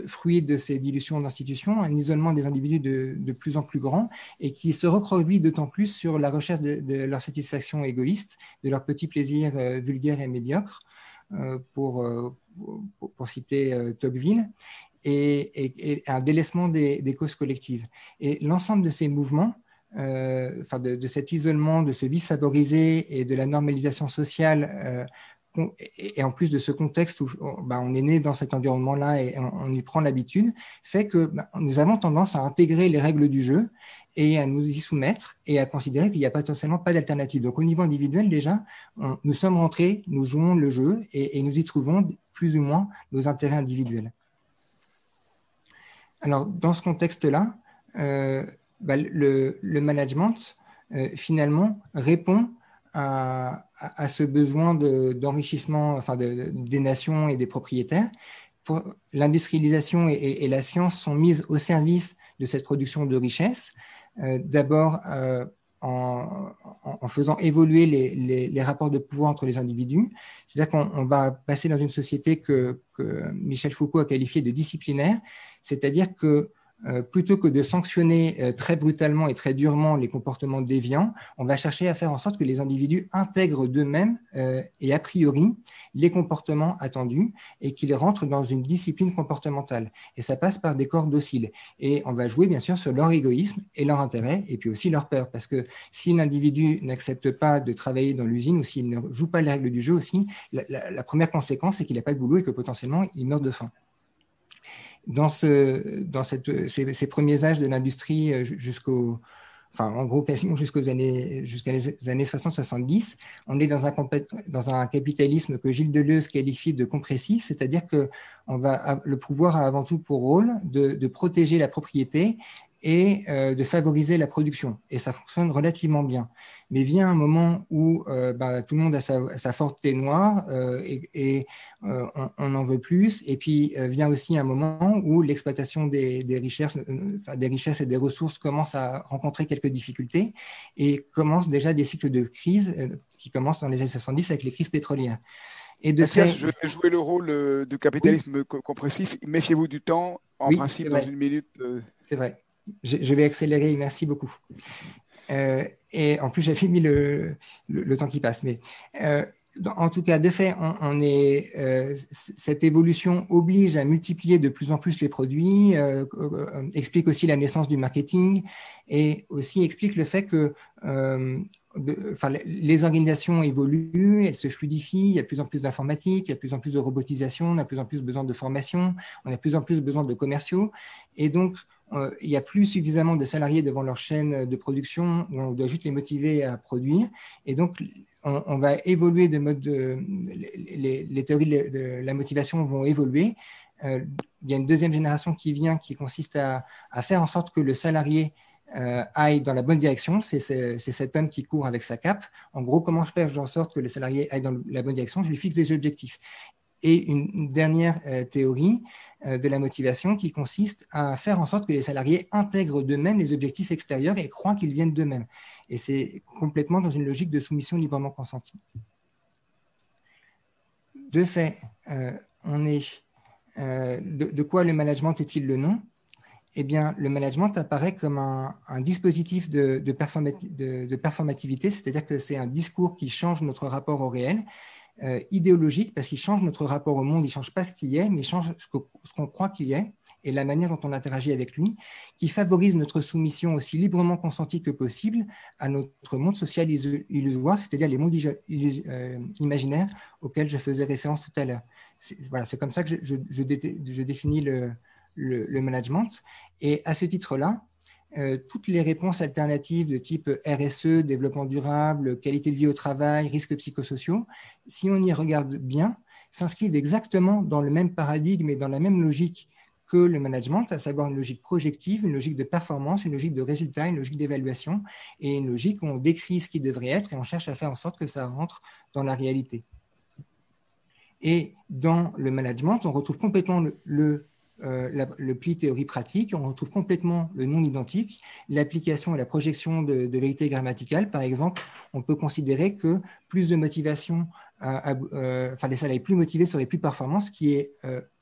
fruit de ces dilutions d'institutions, un isolement des individus de plus en plus grand et qui se recroqueville d'autant plus sur la recherche de leur satisfaction égoïste, de leurs petits plaisirs vulgaires et médiocres, pour citer Tocqueville, et un délaissement des causes collectives. Et l'ensemble de ces mouvements, de cet isolement, de ce vice favorisé et de la normalisation sociale, et en plus de ce contexte où on est né dans cet environnement-là et on y prend l'habitude, fait que nous avons tendance à intégrer les règles du jeu et à nous y soumettre et à considérer qu'il n'y a potentiellement pas d'alternative. Donc au niveau individuel, déjà, nous sommes rentrés, nous jouons le jeu et nous y trouvons plus ou moins nos intérêts individuels. Alors dans ce contexte-là, le management, finalement, répond à ce besoin d'enrichissement des nations et des propriétaires. L'industrialisation et la science sont mises au service de cette production de richesse, d'abord en faisant évoluer les rapports de pouvoir entre les individus. C'est-à-dire qu'on va passer dans une société que Michel Foucault a qualifiée de disciplinaire, c'est-à-dire que plutôt que de sanctionner très brutalement et très durement les comportements déviants, on va chercher à faire en sorte que les individus intègrent d'eux-mêmes et a priori les comportements attendus et qu'ils rentrent dans une discipline comportementale. Et ça passe par des corps dociles. Et on va jouer bien sûr sur leur égoïsme et leur intérêt et puis aussi leur peur. Parce que si l'individu n'accepte pas de travailler dans l'usine ou s'il ne joue pas les règles du jeu aussi, la première conséquence, c'est qu'il n'a pas de boulot et que potentiellement il meurt de faim. Dans ces premiers âges de l'industrie en gros, quasiment jusqu'à les années 60-70, on est dans un capitalisme que Gilles Deleuze qualifie de compressif, c'est-à-dire que le pouvoir a avant tout pour rôle de protéger la propriété et de favoriser la production. Et ça fonctionne relativement bien. Mais vient un moment où tout le monde a sa forte tête noire et on en veut plus. Et puis vient aussi un moment où l'exploitation des richesses et des ressources commence à rencontrer quelques difficultés et commence déjà des cycles de crise qui commencent dans les années 70 avec les crises pétrolières. Et de Mathias, fait, je vais jouer le rôle du capitalisme compressif. Méfiez-vous du temps. En principe, dans une minute. C'est vrai. Je vais accélérer, merci beaucoup. Et en plus, j'avais mis le temps qui passe. Mais en tout cas, de fait, cette évolution oblige à multiplier de plus en plus les produits, explique aussi la naissance du marketing et aussi explique le fait que les organisations évoluent, elles se fluidifient, il y a de plus en plus d'informatique, il y a de plus en plus de robotisation, on a de plus en plus besoin de formation, on a de plus en plus besoin de commerciaux. Et donc, il n'y a plus suffisamment de salariés devant leur chaîne de production où on doit juste les motiver à produire. Et donc, on va évoluer de mode les théories de la motivation vont évoluer. Il y a une deuxième génération qui vient qui consiste à faire en sorte que le salarié aille dans la bonne direction. C'est cet homme qui court avec sa cape. En gros, comment je fais en sorte que le salarié aille dans la bonne direction? Je lui fixe des objectifs. Et une dernière théorie de la motivation qui consiste à faire en sorte que les salariés intègrent d'eux-mêmes les objectifs extérieurs et croient qu'ils viennent d'eux-mêmes. Et c'est complètement dans une logique de soumission librement consentie. De fait, de quoi le management est-il le nom? Eh bien, le management apparaît comme un dispositif de performativité, c'est-à-dire que c'est un discours qui change notre rapport au réel, idéologique, parce qu'il change notre rapport au monde, il ne change pas ce qu'il est, mais il change ce qu'on croit qu'il est et la manière dont on interagit avec lui, qui favorise notre soumission aussi librement consentie que possible à notre monde social illusoire, c'est-à-dire les mondes imaginaires auxquels je faisais référence tout à l'heure. C'est comme ça que je définis le management. Et à ce titre-là, toutes les réponses alternatives de type RSE, développement durable, qualité de vie au travail, risques psychosociaux, si on y regarde bien, s'inscrivent exactement dans le même paradigme et dans la même logique que le management, à savoir une logique projective, une logique de performance, une logique de résultat, une logique d'évaluation et une logique où on décrit ce qui devrait être et on cherche à faire en sorte que ça rentre dans la réalité. Et dans le management, on retrouve complètement le pli théorie-pratique, on retrouve complètement le non-identique, l'application et la projection de vérité grammaticale. Par exemple, on peut considérer que plus de motivation, les salariés plus motivés seraient plus performants, ce qui est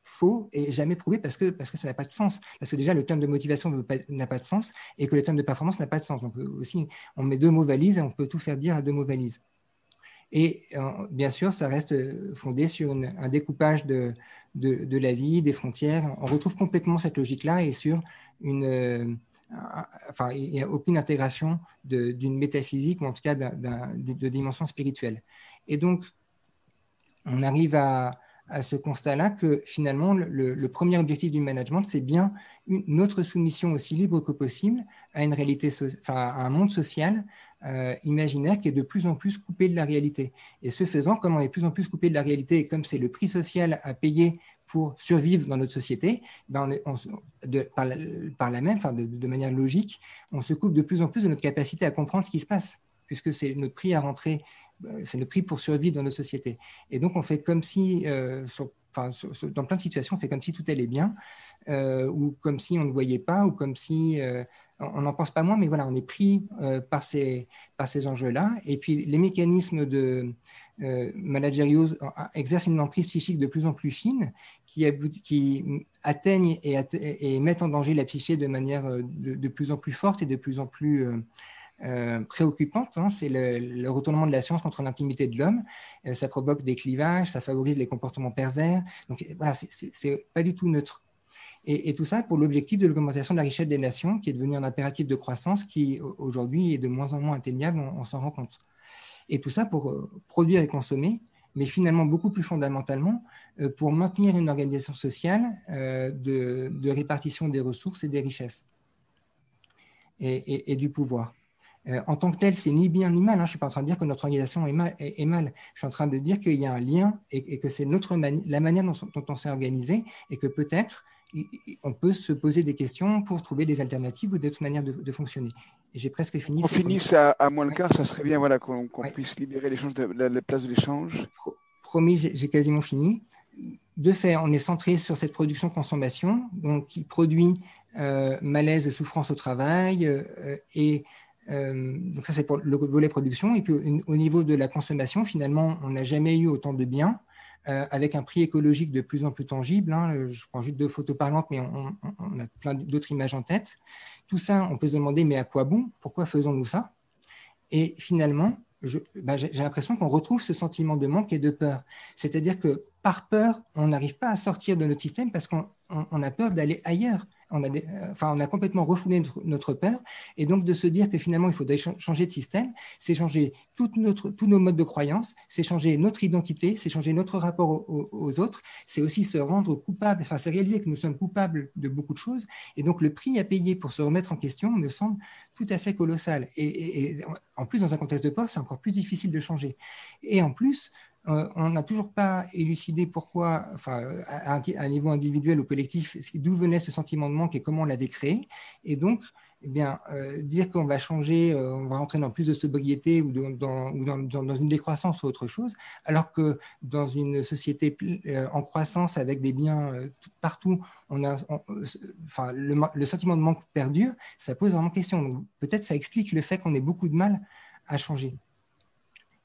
faux et jamais prouvé parce que ça n'a pas de sens. Parce que déjà, le terme de motivation n'a pas de sens et que le terme de performance n'a pas de sens. Donc aussi, on met deux mots valises et on peut tout faire dire à deux mots valises. Et bien sûr, ça reste fondé sur un découpage de la vie, des frontières. On retrouve complètement cette logique-là et sur il n'y a aucune intégration d'une métaphysique ou en tout cas de dimension spirituelle. Et donc, on arrive à ce constat-là que finalement, le premier objectif du management, c'est bien notre soumission aussi libre que possible à une réalité, à un monde social imaginaire qui est de plus en plus coupé de la réalité. Et ce faisant, comme on est de plus en plus coupé de la réalité et comme c'est le prix social à payer pour survivre dans notre société, par la même, de manière logique, on se coupe de plus en plus de notre capacité à comprendre ce qui se passe, puisque c'est notre prix à rentrer. C'est le prix pour survivre dans nos sociétés. Et donc, on fait comme si, sur dans plein de situations, on fait comme si tout allait bien, ou comme si on ne voyait pas, ou comme si on n'en pense pas moins, mais voilà, on est pris par ces enjeux-là. Et puis les mécanismes de managériaux exercent une emprise psychique de plus en plus fine, qui atteignent et mettent en danger la psyché de manière de plus en plus forte et de plus en plus préoccupante. C'est le retournement de la science contre l'intimité de l'homme. Ça provoque des clivages, ça favorise les comportements pervers. Donc voilà, c'est pas du tout neutre. Et tout ça pour l'objectif de l'augmentation de la richesse des nations, qui est devenu un impératif de croissance qui aujourd'hui est de moins en moins atteignable, on s'en rend compte. Et tout ça pour produire et consommer, mais finalement beaucoup plus fondamentalement pour maintenir une organisation sociale de répartition des ressources et des richesses et du pouvoir. En tant que tel, c'est ni bien ni mal. Je ne suis pas en train de dire que notre organisation est mal. Je suis en train de dire qu'il y a un lien et que c'est la manière dont on s'est organisé et que peut-être on peut se poser des questions pour trouver des alternatives ou d'autres manières de fonctionner. Et j'ai presque fini. On finisse à moins le quart, ça serait bien voilà, qu'on puisse libérer l'échange, la place de l'échange. Promis, j'ai quasiment fini. De fait, on est centré sur cette production-consommation, donc qui produit malaise et souffrance au travail donc ça, c'est pour le volet production. Et puis, au niveau de la consommation, finalement, on n'a jamais eu autant de biens avec un prix écologique de plus en plus tangible. Je prends juste 2 photos parlantes, mais on a plein d'autres images en tête. Tout ça, on peut se demander, mais à quoi bon? Pourquoi faisons-nous ça? Et finalement, j'ai l'impression qu'on retrouve ce sentiment de manque et de peur. C'est-à-dire que par peur, on n'arrive pas à sortir de notre système parce qu'on a peur d'aller ailleurs. On a complètement refoulé notre peur. Et donc, de se dire que finalement, il faudrait changer de système, c'est changer tous nos modes de croyance, c'est changer notre identité, c'est changer notre rapport aux autres, c'est aussi se rendre coupable, c'est réaliser que nous sommes coupables de beaucoup de choses. Et donc, le prix à payer pour se remettre en question me semble tout à fait colossal. Et en plus, dans un contexte de poste, c'est encore plus difficile de changer. Et en plus, on n'a toujours pas élucidé pourquoi, à un niveau individuel ou collectif, d'où venait ce sentiment de manque et comment on l'avait créé. Et donc, dire qu'on va changer, on va rentrer dans plus de sobriété ou dans une décroissance ou autre chose, alors que dans une société en croissance avec des biens partout, le sentiment de manque perdure, ça pose vraiment question. Donc, peut-être ça explique le fait qu'on ait beaucoup de mal à changer.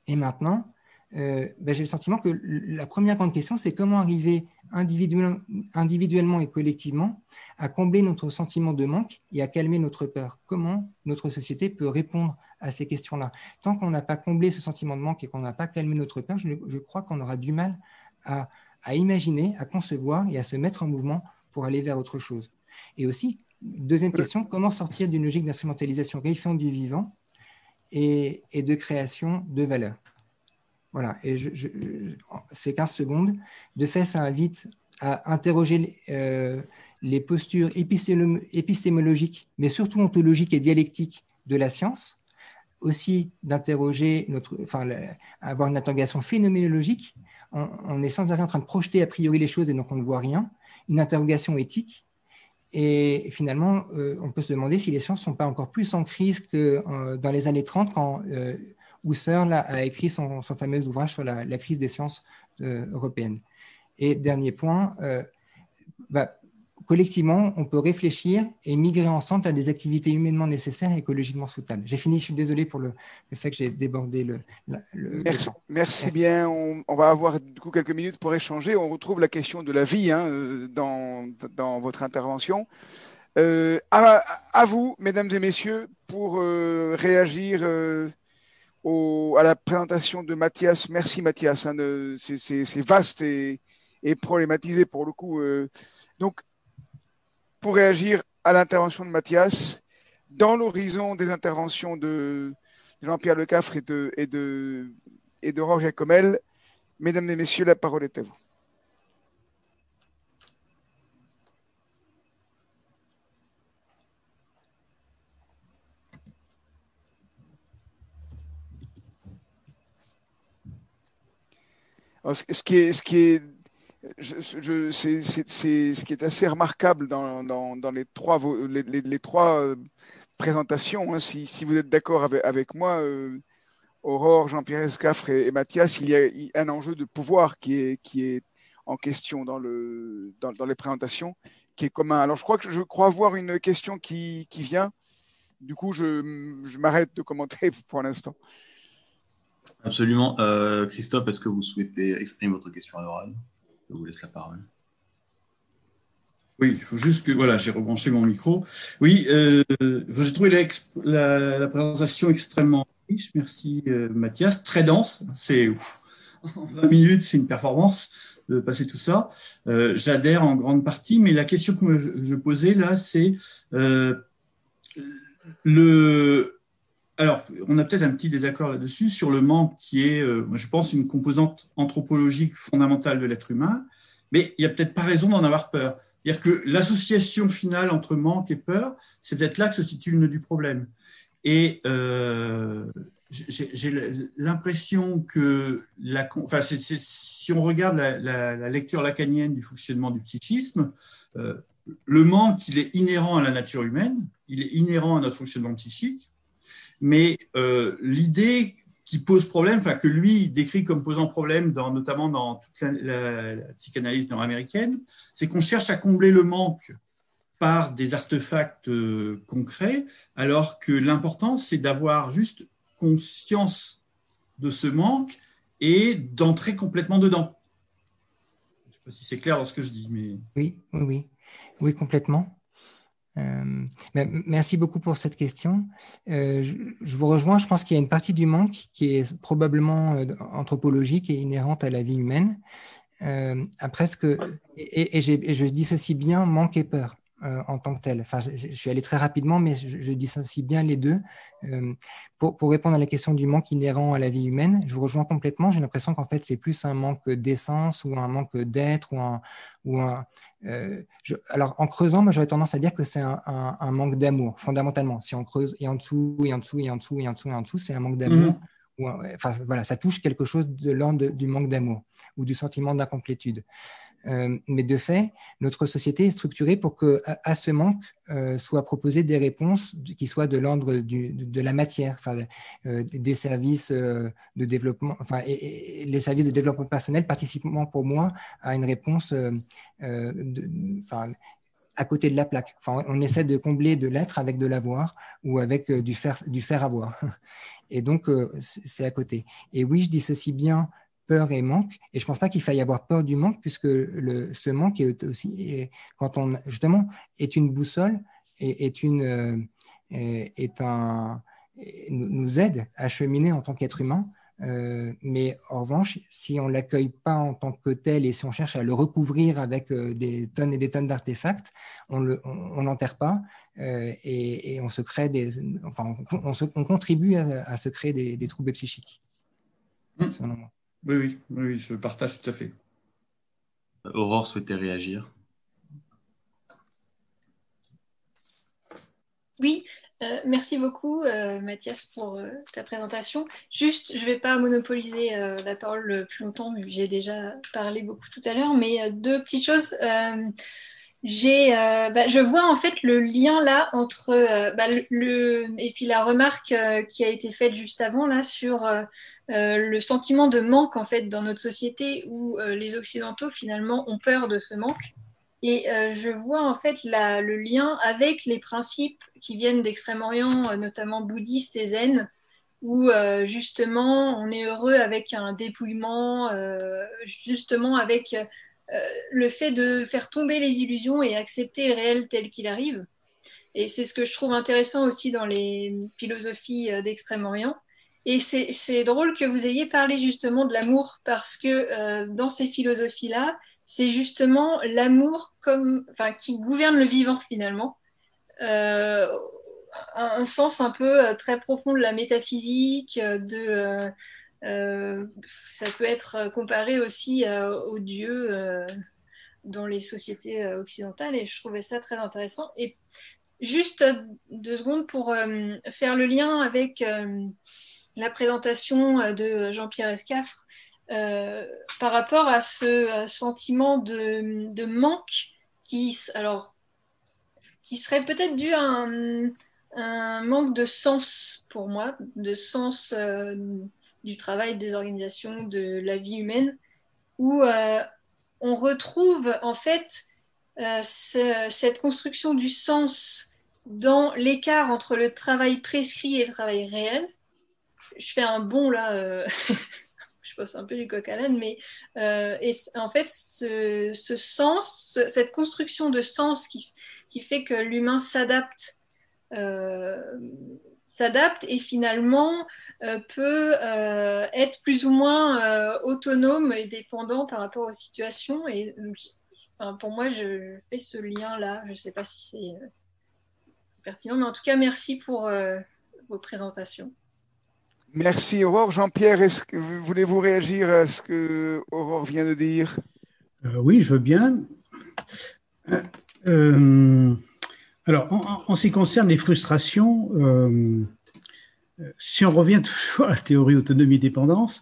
Et maintenant, j'ai le sentiment que la première grande question, c'est comment arriver individuellement et collectivement à combler notre sentiment de manque et à calmer notre peur. Comment notre société peut répondre à ces questions-là? Tant qu'on n'a pas comblé ce sentiment de manque et qu'on n'a pas calmé notre peur, je crois qu'on aura du mal à imaginer, à concevoir et à se mettre en mouvement pour aller vers autre chose. Et aussi, deuxième question, comment sortir d'une logique d'instrumentalisation réifiante du vivant et de création de valeur? Voilà, et c'est 15 secondes. De fait, ça invite à interroger les postures épistémologiques, mais surtout ontologiques et dialectiques de la science. Aussi d'interroger avoir une interrogation phénoménologique. On est sans arrêt en train de projeter a priori les choses et donc on ne voit rien. Une interrogation éthique. Et finalement, on peut se demander si les sciences ne sont pas encore plus en crise que dans les années 30 quand Husserl a écrit son fameux ouvrage sur la crise des sciences européennes. Et dernier point, collectivement, on peut réfléchir et migrer ensemble vers des activités humainement nécessaires et écologiquement soutenables. J'ai fini, je suis désolé pour le fait que j'ai débordé le temps. Merci bien. On va avoir du coup quelques minutes pour échanger. On retrouve la question de la vie dans votre intervention. À vous, mesdames et messieurs, pour réagir à la présentation de Mathias. Merci Mathias, c'est vaste et problématisé pour le coup. Donc, pour réagir à l'intervention de Mathias, dans l'horizon des interventions de Jean-Pierre Lecafre et de Roger Comel, mesdames et messieurs, la parole est à vous. Alors, ce qui est assez remarquable dans les trois présentations, si vous êtes d'accord avec moi, Aurore, Jean-Pierre Lecafre et Mathias, il y a un enjeu de pouvoir qui est en question dans les présentations, qui est commun. Alors, je crois voir une question qui vient. Du coup, je m'arrête de commenter pour l'instant. Absolument. Christophe, est-ce que vous souhaitez exprimer votre question à l'oral? Je vous laisse la parole. Oui, il faut juste que, voilà, j'ai rebranché mon micro. Oui, j'ai trouvé la présentation extrêmement riche. Merci, Mathias. Très dense. C'est ouf. En 20 minutes, c'est une performance de passer tout ça. J'adhère en grande partie, mais la question que je posais là, c'est alors, on a peut-être un petit désaccord là-dessus sur le manque qui est, je pense, une composante anthropologique fondamentale de l'être humain, mais il n'y a peut-être pas raison d'en avoir peur. C'est-à-dire que l'association finale entre manque et peur, c'est peut-être là que se situe le nœud du problème. Et j'ai l'impression que, si on regarde la lecture lacanienne du fonctionnement du psychisme, le manque, il est inhérent à la nature humaine, il est inhérent à notre fonctionnement psychique, mais l'idée qui pose problème, enfin que lui décrit comme posant problème, notamment dans toute la psychanalyse nord-américaine, c'est qu'on cherche à combler le manque par des artefacts concrets, alors que l'important, c'est d'avoir juste conscience de ce manque et d'entrer complètement dedans. Je ne sais pas si c'est clair dans ce que je dis, mais... Oui, complètement. Merci beaucoup pour cette question. Je vous rejoins, je pense qu'il y a une partie du manque qui est probablement anthropologique et inhérente à la vie humaine. Après, je dissocie bien manque et peur en tant que tel. Enfin, je suis allé très rapidement, mais je dissocie bien les deux. Pour répondre à la question du manque inhérent à la vie humaine, je vous rejoins complètement. J'ai l'impression qu'en fait, c'est plus un manque d'essence ou un manque d'être alors, en creusant, moi, j'aurais tendance à dire que c'est un manque d'amour, fondamentalement. Si on creuse et en dessous, et en dessous, et en dessous, et en dessous, et en dessous, c'est un manque d'amour. Enfin, voilà, ça touche quelque chose de l'ordre du manque d'amour ou du sentiment d'incomplétude. Mais de fait, notre société est structurée pour qu'à ce manque soient proposées des réponses qui soient de l'ordre de la matière, des services de développement, et les services de développement personnel participent pour moi à une réponse à côté de la plaque. On essaie de combler de l'être avec de l'avoir ou avec du faire avoir. Et donc, c'est à côté. Et oui, je dissocie bien peur et manque. Et je ne pense pas qu'il faille avoir peur du manque, puisque ce manque est aussi, quand on justement est une boussole, nous aide à cheminer en tant qu'être humain. Mais en revanche, si on ne l'accueille pas en tant que tel et si on cherche à le recouvrir avec des tonnes et des tonnes d'artefacts, on n'enterre pas et on se crée on contribue à se créer des troubles psychiques. Selon moi. Oui, je partage tout à fait. Aurore souhaitait réagir. Oui, merci beaucoup Mathias pour ta présentation. Juste, je ne vais pas monopoliser la parole plus longtemps, vu que j'ai déjà parlé beaucoup tout à l'heure, mais deux petites choses. Je vois en fait le lien là entre et puis la remarque qui a été faite juste avant là sur le sentiment de manque en fait dans notre société où les Occidentaux finalement ont peur de ce manque. Et je vois en fait le lien avec les principes qui viennent d'Extrême-Orient, notamment bouddhistes et zen, où justement on est heureux avec un dépouillement, justement avec le fait de faire tomber les illusions et accepter le réel tel qu'il arrive. Et c'est ce que je trouve intéressant aussi dans les philosophies d'Extrême-Orient. Et c'est drôle que vous ayez parlé justement de l'amour, parce que dans ces philosophies-là, c'est justement l'amour qui gouverne le vivant finalement. Un sens un peu très profond de la métaphysique, ça peut être comparé aussi aux dieux dans les sociétés occidentales, et je trouvais ça très intéressant. Et juste 2 secondes pour faire le lien avec la présentation de Jean-Pierre Escafre par rapport à ce sentiment de manque qui serait peut-être dû à un manque de sens pour moi, de sens du travail, des organisations, de la vie humaine, où on retrouve en fait cette construction du sens dans l'écart entre le travail prescrit et le travail réel. Je fais un bond là, je passe un peu du coq à l'âne, mais en fait, ce sens, cette construction de sens qui fait que l'humain s'adapte et finalement peut être plus ou moins autonome et dépendant par rapport aux situations. Et pour moi, je fais ce lien-là. Je ne sais pas si c'est pertinent, mais en tout cas, merci pour vos présentations. Merci Aurore. Jean-Pierre, voulez-vous réagir à ce que Aurore vient de dire? Oui, je veux bien. Alors, en ce qui concerne les frustrations, si on revient toujours à la théorie autonomie-dépendance,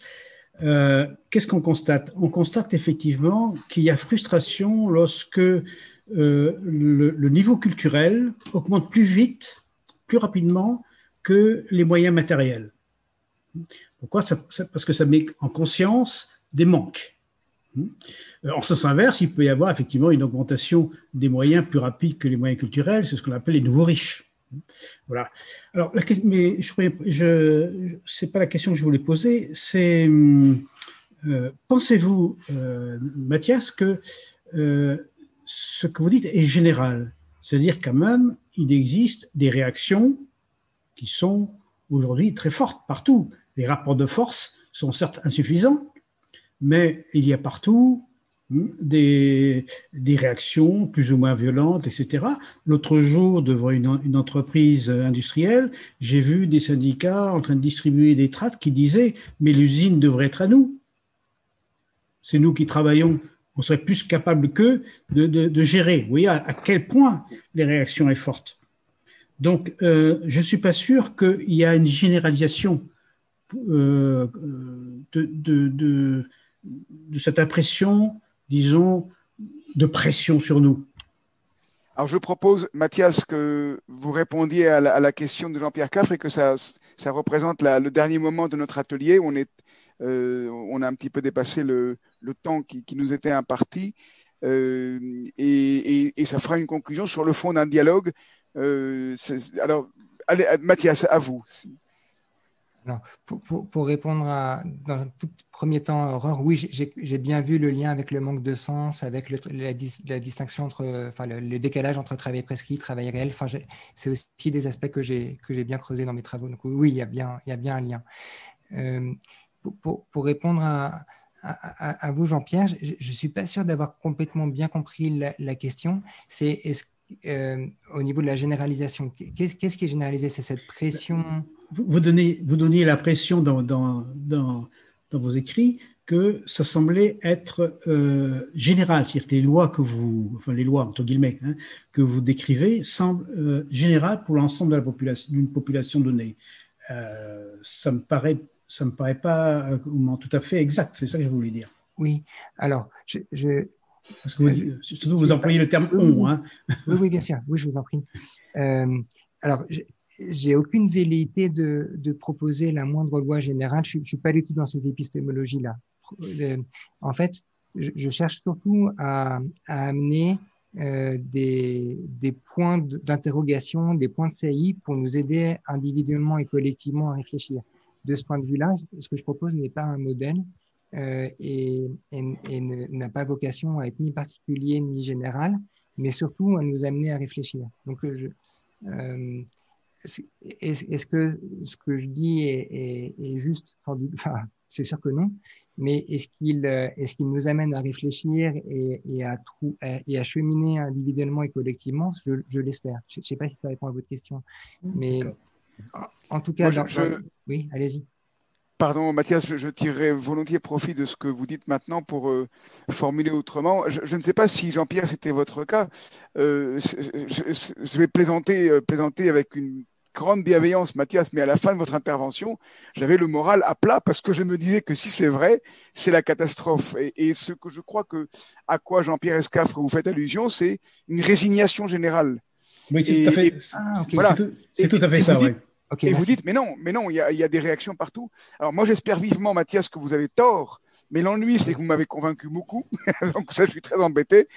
qu'est-ce qu'on constate? On constate effectivement qu'il y a frustration lorsque le niveau culturel augmente plus vite, plus rapidement que les moyens matériels. Pourquoi? Parce que ça met en conscience des manques. En sens inverse, il peut y avoir effectivement une augmentation des moyens plus rapide que les moyens culturels, c'est ce qu'on appelle les nouveaux riches. Voilà. Alors, mais c'est pas la question que je voulais poser, c'est pensez-vous, Mathias, que ce que vous dites est général? C'est-à-dire quand même, il existe des réactions qui sont aujourd'hui très fortes partout. Les rapports de force sont certes insuffisants, mais il y a partout des réactions plus ou moins violentes, etc. L'autre jour, devant une entreprise industrielle, j'ai vu des syndicats en train de distribuer des tracts qui disaient « mais l'usine devrait être à nous. C'est nous qui travaillons. On serait plus capable qu'eux de gérer. » Vous voyez à quel point les réactions sont fortes. Donc, je ne suis pas sûr qu'il y a une généralisation de cette impression, disons, de pression sur nous. Alors, je propose, Mathias, que vous répondiez à la question de Jean-Pierre Caffre et que ça représente le dernier moment de notre atelier. On a un petit peu dépassé le temps qui nous était imparti et ça fera une conclusion sur le fond d'un dialogue. Alors, allez, Mathias, à vous. Alors, pour répondre dans un tout premier temps, Aurore, oui, j'ai bien vu le lien avec le manque de sens, avec la distinction le décalage entre travail prescrit, travail réel. C'est aussi des aspects que j'ai bien creusé dans mes travaux. Donc oui, il y a bien un lien. Pour répondre à vous, Jean-Pierre, je ne suis pas sûr d'avoir complètement bien compris la question. C'est au niveau de la généralisation. Qu'est-ce qui est généralisé? C'est cette pression. Vous donniez l'impression dans vos écrits que ça semblait être général, c'est-à-dire que les lois entre guillemets que vous décrivez semblent générales pour l'ensemble de la population, d'une population donnée. Ça me paraît pas tout à fait exact. C'est ça que je voulais dire. Oui. Alors, parce que surtout vous employez le terme on. Oui, bien sûr. Oui, je vous en prie. Alors, j'ai aucune velléité de proposer la moindre loi générale. Je ne suis pas du tout dans ces épistémologies-là. En fait, je cherche surtout à amener des points d'interrogation, des points de saillie pour nous aider individuellement et collectivement à réfléchir. De ce point de vue-là, ce que je propose n'est pas un modèle et n'a pas vocation à être ni particulier ni général, mais surtout à nous amener à réfléchir. Donc, est-ce que ce que je dis est juste? C'est sûr que non, mais est-ce qu'il nous amène à réfléchir et à cheminer individuellement et collectivement? Je l'espère. Je ne sais pas si ça répond à votre question, mais en tout cas, oui, allez-y. Pardon, Mathias, je tirerai volontiers profit de ce que vous dites maintenant pour formuler autrement. Je ne sais pas si, Jean-Pierre, c'était votre cas. Je vais plaisanter avec une grande bienveillance, Mathias, mais à la fin de votre intervention, j'avais le moral à plat parce que je me disais que si c'est vrai, c'est la catastrophe. Et ce que je crois à quoi Jean-Pierre Escaffre vous faites allusion, c'est une résignation générale. Oui, c'est tout à fait, voilà. C'est tout à fait ça, oui. Okay, et merci. Vous dites, mais non, il y a des réactions partout. Alors moi, j'espère vivement, Mathias, que vous avez tort Mais l'ennui, c'est que vous m'avez convaincu beaucoup. Donc ça, je suis très embêté.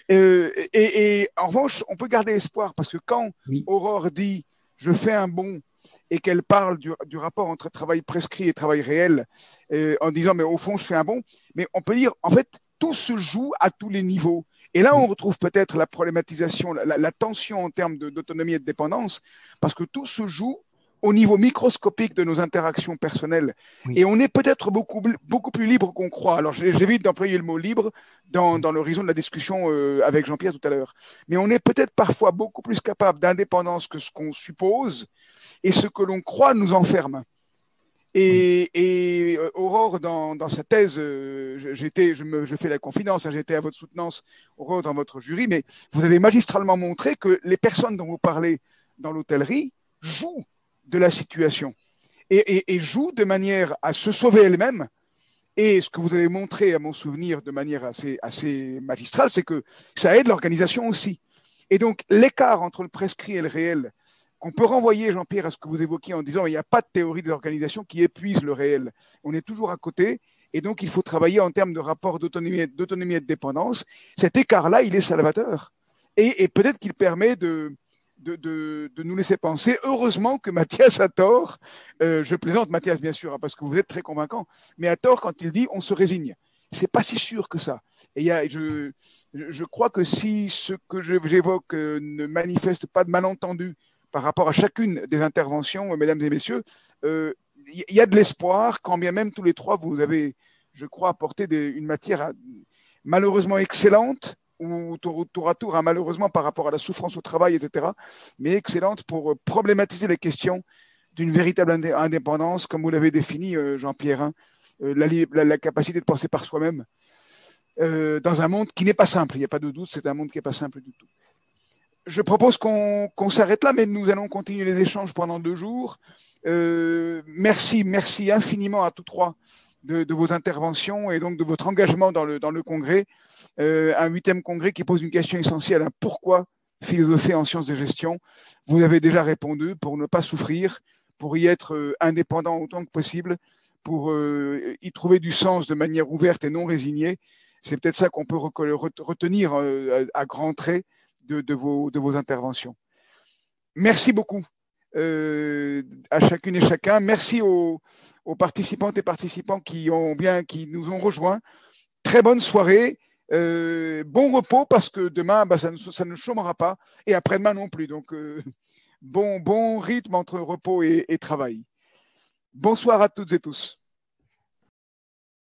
Et en revanche, on peut garder espoir parce que quand Aurore dit « je fais un bond », et qu'elle parle du rapport entre travail prescrit et travail réel, en disant « mais au fond, je fais un bond », mais on peut dire « en fait, tout se joue à tous les niveaux ». Et là, on retrouve peut-être la problématisation, la tension en termes d'autonomie et de dépendance, parce que tout se joue au niveau microscopique de nos interactions personnelles. Et on est peut-être beaucoup plus libre qu'on croit. Alors, j'évite d'employer le mot libre dans l'horizon de la discussion avec Jean-Pierre tout à l'heure. Mais on est peut-être parfois beaucoup plus capable d'indépendance que ce qu'on suppose, et ce que l'on croit nous enferme. Et Aurore, dans sa thèse, je fais la confidence, j'étais à votre soutenance, Aurore, dans votre jury, mais vous avez magistralement montré que les personnes dont vous parlez dans l'hôtellerie jouent de la situation et jouent de manière à se sauver elles-mêmes. Et ce que vous avez montré, à mon souvenir, de manière assez magistrale, c'est que ça aide l'organisation aussi. Et donc, l'écart entre le prescrit et le réel, qu'on peut renvoyer, Jean-Pierre, à ce que vous évoquiez en disant il n'y a pas de théorie des organisations qui épuise le réel. On est toujours à côté, et donc il faut travailler en termes de rapport d'autonomie et de dépendance. Cet écart-là, il est salvateur. Et peut-être qu'il permet de nous laisser penser, heureusement que Mathias a tort, je plaisante Mathias bien sûr, parce que vous êtes très convaincant, mais a tort quand il dit on se résigne. C'est pas si sûr que ça. Et je crois que si ce que j'évoque ne manifeste pas de malentendu par rapport à chacune des interventions, mesdames et messieurs, il y a de l'espoir, quand bien même tous les trois, vous avez, je crois, apporté une matière malheureusement excellente, ou tour à tour, hein, malheureusement par rapport à la souffrance au travail, etc., mais excellente pour problématiser les questions d'une véritable indépendance, comme vous l'avez défini, Jean-Pierre, hein, la capacité de penser par soi-même dans un monde qui n'est pas simple. Il n'y a pas de doute, c'est un monde qui n'est pas simple du tout. Je propose qu'on s'arrête là, mais nous allons continuer les échanges pendant 2 jours. Merci infiniment à tous trois de vos interventions et donc de votre engagement dans le congrès. Un 8e congrès qui pose une question essentielle, hein, pourquoi philosopher en sciences de gestion? Vous avez déjà répondu, pour ne pas souffrir, pour y être indépendant autant que possible, pour y trouver du sens de manière ouverte et non résignée. C'est peut-être ça qu'on peut retenir à grands traits de vos interventions. Merci beaucoup à chacune et chacun. Merci aux participantes et participants qui nous ont rejoints. Très bonne soirée. Bon repos parce que demain, ça ne chômera pas et après-demain non plus. Donc, bon rythme entre repos et travail. Bonsoir à toutes et tous.